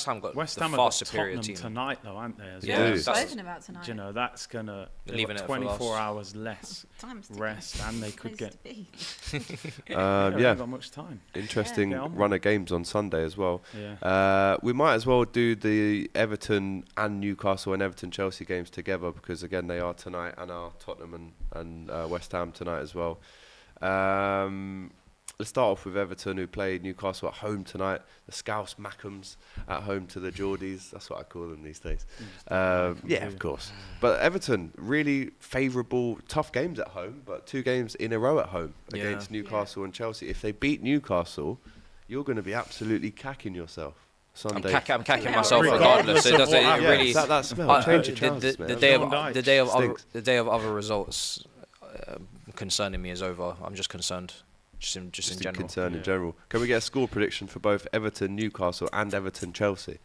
F: Ham got
E: West
F: the
E: Ham
F: far
E: have got
F: superior
E: Tottenham
F: team.
E: tonight, though, aren't they? As
F: Yeah,
E: well?
D: We've
F: that's-
D: spoken about tonight.
E: Do you know, that's gonna
F: Leaving
E: got
F: it for
E: 24
F: last.
E: hours less
D: Time's ticking.
E: rest, and they could
D: Place
E: get.
D: to be.
E: They
C: Yeah,
E: haven't got much time.
C: interesting
E: Get on with
C: run of games on Sunday as well.
E: Yeah.
C: We might as well do the Everton and Newcastle and Everton Chelsea games together because again they are tonight and are Tottenham and West Ham tonight as well. Let's start off with Everton, who played Newcastle at home tonight. The Scouse Mackhams at home to the Geordies. That's what I call them these days. Yeah, of course. But Everton, really favourable, tough games at home, but 2 games in a row at home
F: Yeah.
C: against Newcastle and Chelsea. If they beat Newcastle, you're going to be absolutely cacking yourself
F: I'm
C: Sunday.
F: cacking
D: Yeah,
F: myself
E: regardless
F: regardless. It
E: of
F: doesn't.
E: what
F: It
E: happens.
F: really.
C: Is that smell? Change your
F: the,
C: trousers,
F: the,
C: man.
F: the day
E: Sean
F: of the day of other,
C: Stinks.
F: the day of other results concerning me is over. I'm just concerned, just in general.
C: Concern in
E: Yeah.
C: general. Can we get a score prediction for both Everton, Newcastle, and Everton, Chelsea?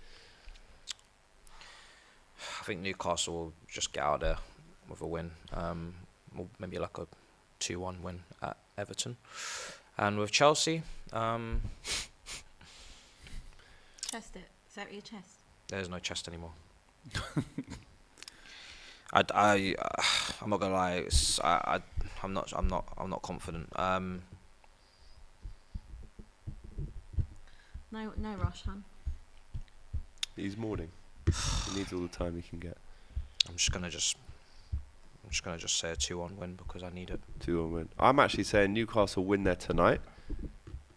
F: I think Newcastle will just get out there with a win. Or maybe like a 2-1 win at Everton, and with Chelsea,
D: Chest it. Is that your chest?
F: there's no chest anymore. I'm not gonna lie. I'm not confident.
D: No rush, hun.
C: He's mourning. He needs all the time he can get.
F: I'm just gonna say a 2-1 win because I need it.
C: 2-1 win. I'm actually saying Newcastle win there tonight,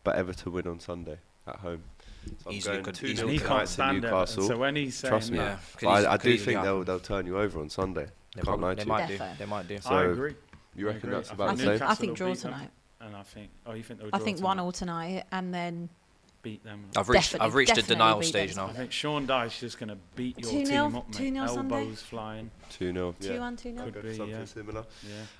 C: but Everton win on Sunday at home. So I'm
F: Easily
C: going
F: could-
C: 2-0
F: easily
E: He
F: could.
E: can't
C: tonight to
E: stand
C: Newcastle.
E: Everton. So when he's saying
C: Trust me.
F: Yeah,
C: But I do think
F: happen.
C: they'll turn you over on Sunday. Can't lie to
F: They
C: you.
F: might do.
D: Defo.
F: They might do.
C: So
E: I agree.
C: You
E: I
C: reckon
E: agree.
C: that's
E: I
C: about
E: think
C: the same?
E: Newcastle
D: I think
E: will
D: draw
E: beat them,
D: tonight.
E: And I think, you think they'll
D: I
E: draw
D: think
E: tonight?
D: 1-1 tonight, and then
E: Beat them.
F: I've reached the
D: Definitely
F: denial
D: beat
F: stage
D: them.
F: now.
E: I think Sean Dyche is going to beat your
D: 2-0,
E: team up, mate.
D: 2-0 Sunday.
E: Elbows flying.
C: 2-0. Yeah.
D: 2-1, 2-0.
E: Could be,
C: Something
E: yeah.
C: similar.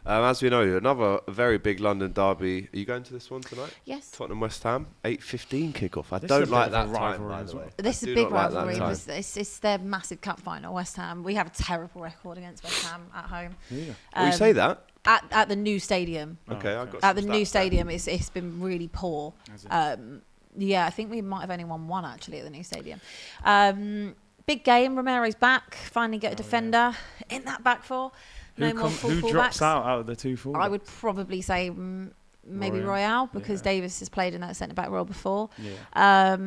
E: Yeah.
C: As we know, another very big London derby. Are you going to this one tonight?
D: Yes.
C: Tottenham West Ham, 8:15 kickoff. I
E: This
C: don't
E: is a
C: like
E: bit of
C: that
E: a
C: time,
E: rivalry
C: by
E: as
C: the
E: well.
C: way.
D: This is
C: I
D: a
C: do
D: big
C: not like that
D: rivalry.
C: time.
D: It's their massive cup final, West Ham. We have a terrible record against West Ham at home.
E: Yeah.
C: Well, you say that?
D: At the new stadium.
C: Okay,
E: okay.
C: I've got
D: At
C: some
D: the new
C: stats there.
D: stadium, it's been really poor.
E: Has it?
D: Yeah, I think we might have only won 1 actually at the new stadium. Big game. Romero's back. Finally get a defender in that back four. No more full
E: Who
D: fullbacks.
E: drops out of the 2 fullbacks?
D: I would probably say maybe Royale because
E: Yeah.
D: Davis has played in that centre back role before.
E: Yeah.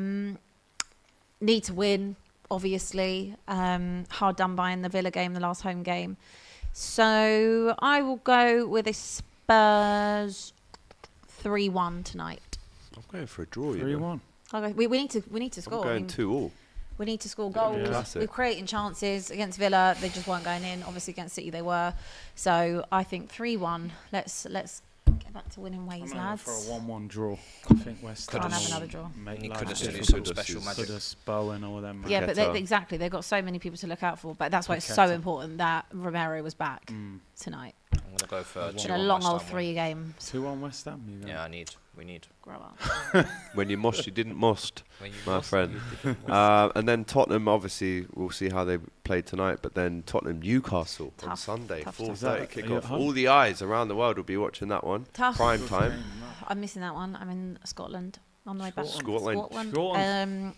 D: Need to win, obviously. Hard done by in the Villa game, the last home game. So I will go with a Spurs 3-1 tonight.
C: I'm going for a draw.
E: 3-1.
D: Okay, we need to
C: I'm
D: score. I
C: going
D: mean,
C: 2-2.
D: we need to score
C: That'd be
D: goals.
C: classic.
D: We're creating chances against Villa. They just weren't going in. Obviously against City they were. So I think 3-1. Let's get back to winning ways,
E: I'm
D: lads.
E: for a 1-1 draw. I think West
F: Could
E: Ham
F: have
E: will
D: another draw.
E: make
F: You
E: life
F: could have
E: difficult.
F: some
C: Kudus
F: special
C: is-
F: magic.
E: Kudus, Bowen, all them.
D: Yeah, but
C: Paqueta.
D: exactly. They've got so many people to look out for. But that's why it's so
E: Paqueta.
D: important that Romero was back tonight.
F: I'm gonna go for
D: It's
F: 2-1
D: been a long
F: West
D: old
F: Ham
D: 3 games.
E: 2-1 West Ham. You know?
F: Yeah, we need.
D: Grow up.
C: When you must, you didn't must,
F: When you
C: my
F: lost,
C: friend.
F: you didn't.
C: And then Tottenham, obviously, we'll see how they played tonight. But then Tottenham Newcastle on
D: Tough,
C: Sunday,
D: tough,
C: 4:30
E: tough. Is that- are you at
C: kickoff.
E: home?
C: All the eyes around the world will be watching that one.
D: Tough.
C: Prime time.
D: I'm missing that one. I'm in Scotland. On the way back.
C: Scotland.
E: Scotland.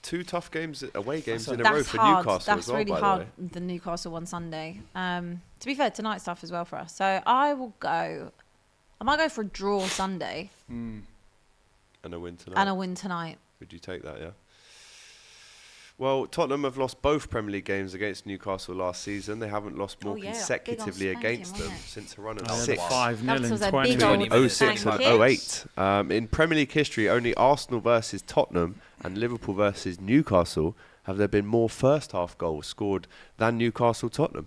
C: 2 tough games, away games
E: That's
C: in a row
D: That's
C: for
D: hard.
C: Newcastle
D: That's
C: as well,
D: really
C: by
D: hard.
C: the way.
D: The Newcastle one Sunday. To be fair, tonight's tough as well for us. So I will go. I might go for a draw Sunday
C: And a win tonight.
D: and a win tonight.
C: Would you take that, yeah? Well, Tottenham have lost both Premier League games against Newcastle last season. They haven't lost more
D: Oh, yeah,
C: consecutively
D: big old spanking,
C: against them
D: wasn't it?
C: since a run of
E: Oh,
C: 6.
E: 5-0
D: That
E: in
D: was a
E: 20.
D: big old
C: 06 and
D: spanking.
C: 08. In Premier League history, only Arsenal versus Tottenham and Liverpool versus Newcastle have there been more first half goals scored than Newcastle-Tottenham.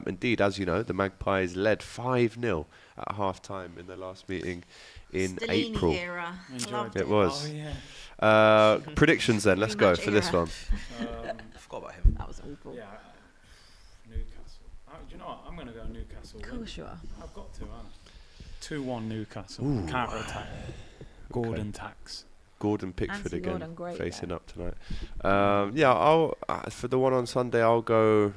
C: Indeed, as you know, the Magpies led 5-0 at half-time in their last meeting in
D: Stellini
C: April.
D: era. I loved
C: It was.
E: Oh, yeah.
C: Predictions then, let's go
D: Rematch
C: for this
D: era.
C: one.
F: I forgot about him.
D: That was awful.
E: Yeah. Newcastle. Do you know what? I'm going to go Newcastle.
D: Of course you are.
E: I've got to, haven't I? 2-1 Newcastle. Counter attack. Gordon tax.
C: Gordon Pickford
D: Anthony
C: again,
D: Gordon, great
C: facing
D: there.
C: up tonight. I'll for the one on Sunday, I'll go.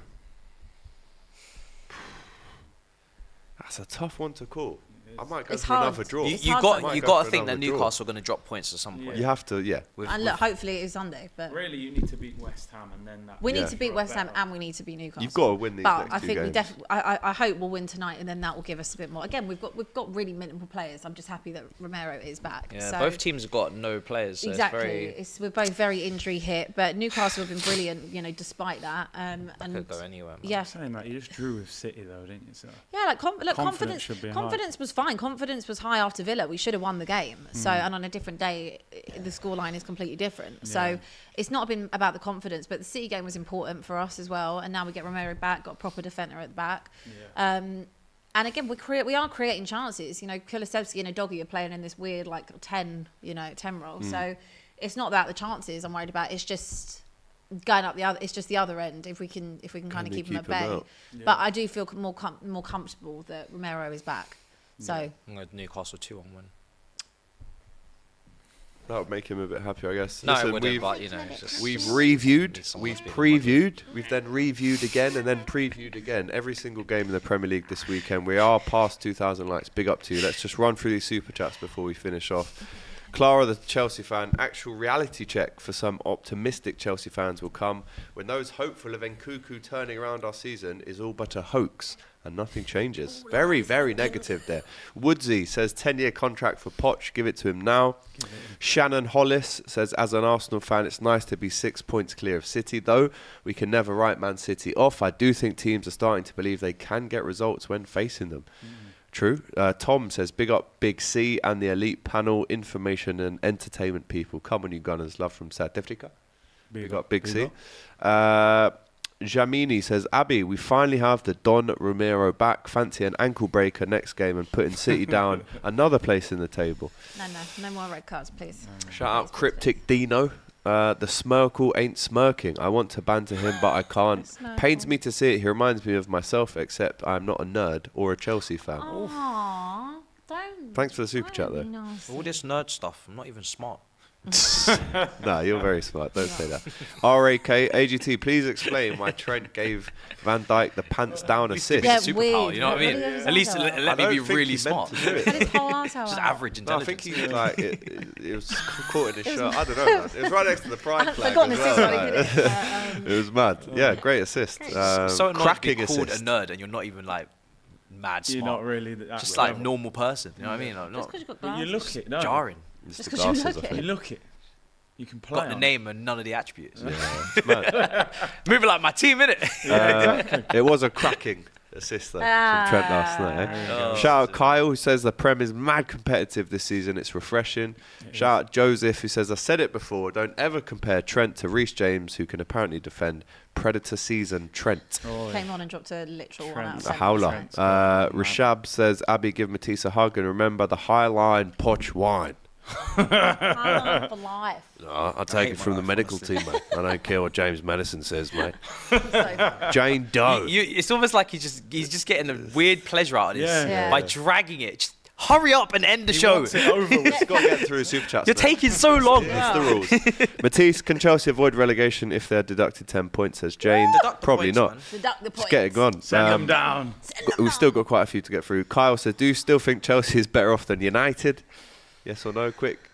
C: That's a tough one to call. I might go
D: It's
C: for
D: hard.
C: another draw.
D: It's
F: You
D: hard
F: got
D: to-
F: you
C: Might
F: got
C: go
F: to
C: for
F: think that
C: another draw.
F: Newcastle are going to drop points at some point.
C: You have to, yeah.
F: With-
D: And look, hopefully it is Sunday, but
E: Really, you need to beat West Ham and then that.
D: we need
C: Yeah.
D: to beat West Ham and we need to beat Newcastle.
C: You've got to win these
D: But
C: next
D: I
C: two
D: think we
C: games.
D: definitely. I hope we'll win tonight, and then that will give us a bit more. Again, we've got really minimal players. I'm just happy that Romero is back.
F: Yeah,
D: so
F: both teams have got no players. So
D: exactly.
F: It's
D: We're both very injury hit, but Newcastle have been brilliant. Despite that.
F: very,
D: And
F: could go anywhere. Man.
D: yeah,
E: Saying that, you just drew with City though, didn't you? So
D: yeah. Like
E: Confidence
D: confidence.
E: should be high.
D: Confidence was fine. Confidence was high after Villa. We should have won the game. So and on a different day, the scoreline is completely different.
E: Yeah.
D: So it's not been about the confidence, but the City game was important for us as well. And now we get Romero back, got a proper defender at the back.
E: yeah.
D: And again, we are creating chances. Kulusevski and Udogie are playing in this weird 10 role. So it's not about the chances I'm worried about. It's just going up the other. It's just the other end. If we can kind of
C: they
D: keep them at
C: keep 'em
D: bay.
C: out?
E: Yeah.
D: But I do feel more comfortable that Romero is back. So
F: I'm going to Newcastle 2-1 win.
C: That would make him a bit happier, I guess.
F: No,
C: Listen,
F: it wouldn't,
C: we've,
F: but it's just,
C: we've reviewed,
F: Need someone
C: we've
F: to speak in my
C: previewed, we've then reviewed again and then previewed again. Every single game in the Premier League this weekend. We are past 2,000 likes. Big up to you. Let's just run through these super chats before we finish off. Clara, the Chelsea fan, actual reality check for some optimistic Chelsea fans will come when those hopeful of Nkunku turning around our season is all but a hoax and nothing changes. Very, very negative there. Woodsy says 10-year contract for Poch, give it to him now. Shannon Hollis says, as an Arsenal fan, it's nice to be 6 points clear of City, though we can never write Man City off. I do think teams are starting to believe they can get results when facing them. True. Tom says, big up Big C and the elite panel, information and entertainment people. Come on, you Gunners. Love from South Africa. Big up Big C. Jamini says, Abby, we finally have the Don Romero back. Fancy an ankle breaker next game and putting City down another place in the table.
D: no more red cards, please.
C: Shout out Cryptic Dino. The Smirkle ain't smirking. I want to banter him, but I can't.
D: Smirkle.
C: Pains me to see it. He reminds me of myself, except I'm not a nerd or a Chelsea fan.
D: Aww, don't.
C: Thanks for the super chat,
D: don't be
C: though.
D: nasty.
F: all this nerd stuff, I'm not even smart.
C: No, you're very smart. Don't say that. RAK, AGT, please explain why Trent gave Van Dijk the pants down assist.
D: Yeah,
F: Superpower,
D: weird.
F: you know what I mean?
D: What did he
F: At least
D: say?
F: let
C: I
F: me
C: don't
F: be
C: think
F: really
C: he meant
F: smart.
C: to do it.
D: Had his whole arsehole
F: Just
D: out.
F: average
C: No, I
F: intelligence.
C: think he like it was caught in his shirt. I don't know. Man. It was right next to the pride
D: I've
C: flag.
D: forgotten
C: as
D: assist,
C: well,
D: but he
C: like.
D: did it.
C: It was mad. Yeah, great assist.
F: so annoying to be
C: Cracking
F: called
C: assist.
F: a nerd and you're not even like mad
E: You're
F: smart.
E: not really that.
F: Just
E: level.
F: like normal person. You know what I mean? Like,
D: Just
F: not
D: because you've got
E: But
D: glasses.
E: you look it. No.
F: jarring.
C: It's
D: Just
C: the
D: 'cause you
C: glasses,
D: look
C: I
D: it.
C: think.
E: You look it. You can play.
F: Got the
E: on
F: name and none of the attributes.
C: Yeah, it's mad.
F: Moving like my team, innit?
C: It was a cracking assist though from Trent last night. Eh?
F: Oh,
C: Shout out Kyle who says the Prem is mad competitive this season. It's refreshing. Shout out Joseph who says I said it before. Don't ever compare Trent to Reece James, who can apparently defend Predator season Trent.
E: Oh,
D: Came on and dropped a literal one out of
C: A
D: seven.
C: howler.
E: Trent's got it.
C: Rashab says Abby give Matisse a hug and remember the High Line Poch wine.
D: Ah, for life.
C: No, I'll take it from the medical team, mate. I don't care what James Madison says, mate.
D: So,
C: Jane Doe.
F: It's almost like he's just getting a weird pleasure out of this
E: Yeah.
F: by dragging it. Just hurry up and end the show.
E: wants it over with.
C: It's got to get through the super chats.
F: You're
C: mate.
F: taking so long.
C: It's the rules. Matisse, can Chelsea avoid relegation if they're deducted 10 points, says Jane?
F: Deduct the
C: Probably
F: points,
C: not.
F: man.
D: deduct the
C: It's
D: points.
C: getting on.
E: Send them down.
C: We've still got quite a few to get through. Kyle says, do you still think Chelsea is better off than United? Yes or no? Quick.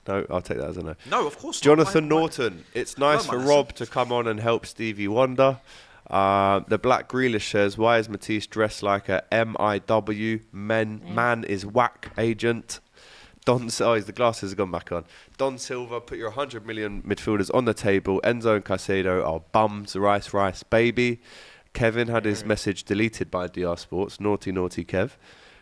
C: No, I'll take that as a no.
F: No, of course not.
C: Jonathan
F: Why-
C: Norton, it's nice
F: Go
C: for
F: on,
C: Rob to come on and help Stevie Wonder. The Black Grealish says, why is Matisse dressed like a MIW, man is whack agent? The glasses have gone back on. Don Silva, put your 100 million midfielders on the table. Enzo and Caicedo are bums. Rice, baby. Kevin had his message deleted by DR Sports. Naughty, Kev.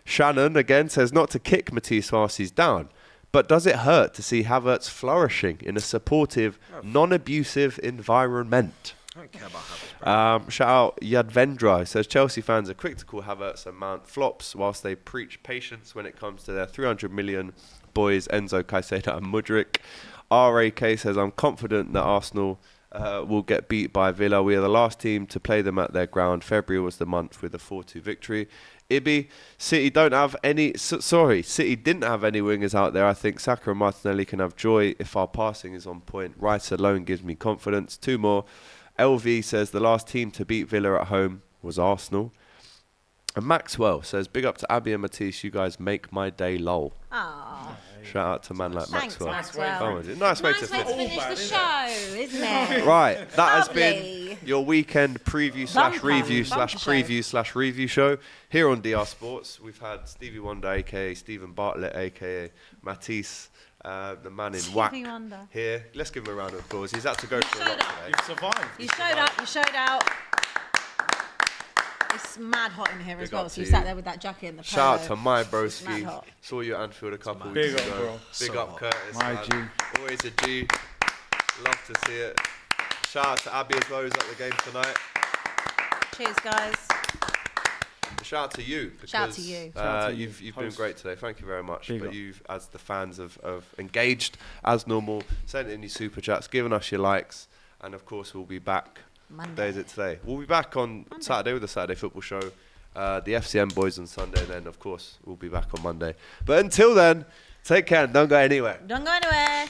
C: Shannon, again, says not to kick Matisse whilst he's down, but does it hurt to see Havertz flourishing in a supportive, non-abusive environment?
F: I don't care about Havertz.
C: Shout out Yadvendra, who says Chelsea fans are quick to call Havertz and Mount flops whilst they preach patience when it comes to their 300 million boys, Enzo, Caicedo and Mudryk. RAK says, I'm confident that Arsenal will get beat by Villa. We are the last team to play them at their ground. February was the month with a 4-2 victory. Ibi, City didn't have any wingers out there. I think Saka and Martinelli can have joy if our passing is on point. Rice alone gives me confidence. 2 more. LV says the last team to beat Villa at home was Arsenal. And Maxwell says, big up to Abby and Matisse, you guys make my day lol.
D: Aww.
C: Shout out to man like
D: Thanks,
C: Maxwell.
D: Maxwell.
C: Nice way to
D: finish the show, isn't it?
C: Right, that has
D: Lovely.
C: been your weekend preview slash review show here on DR Sports. We've had Stevie Wonder, aka Stephen Bartlett, aka Matisse, the man in whack here. Let's give him a round of applause. He's had to go for a lot today.
E: You've survived.
D: You showed out. It's mad hot in here as well, so you
C: to
D: sat
C: you.
D: there with that jacket and the polo.
C: Shout out to my
D: Mad
C: broski.
D: hot.
C: Saw you at Anfield a couple
E: Big
C: weeks
E: up,
C: ago.
E: bro.
C: Big up, Curtis.
E: My
C: man.
E: G.
C: Always a G. Love to see it. Shout out to Abby as well, who's at the game tonight.
D: Cheers, guys.
C: Shout out to you.
D: Shout out to you.
C: You've been great today. Thank you very much.
E: Big
C: but
E: up.
C: you've, as the fans, have engaged as normal, sent in your super chats, given us your likes, and of course we'll be back.
D: Monday.
C: What day is it today? We'll be back on Saturday with the Saturday Football Show. The FCM boys on Sunday, and then of course we'll be back on Monday. But until then, take care and don't go anywhere.
D: Don't go anywhere.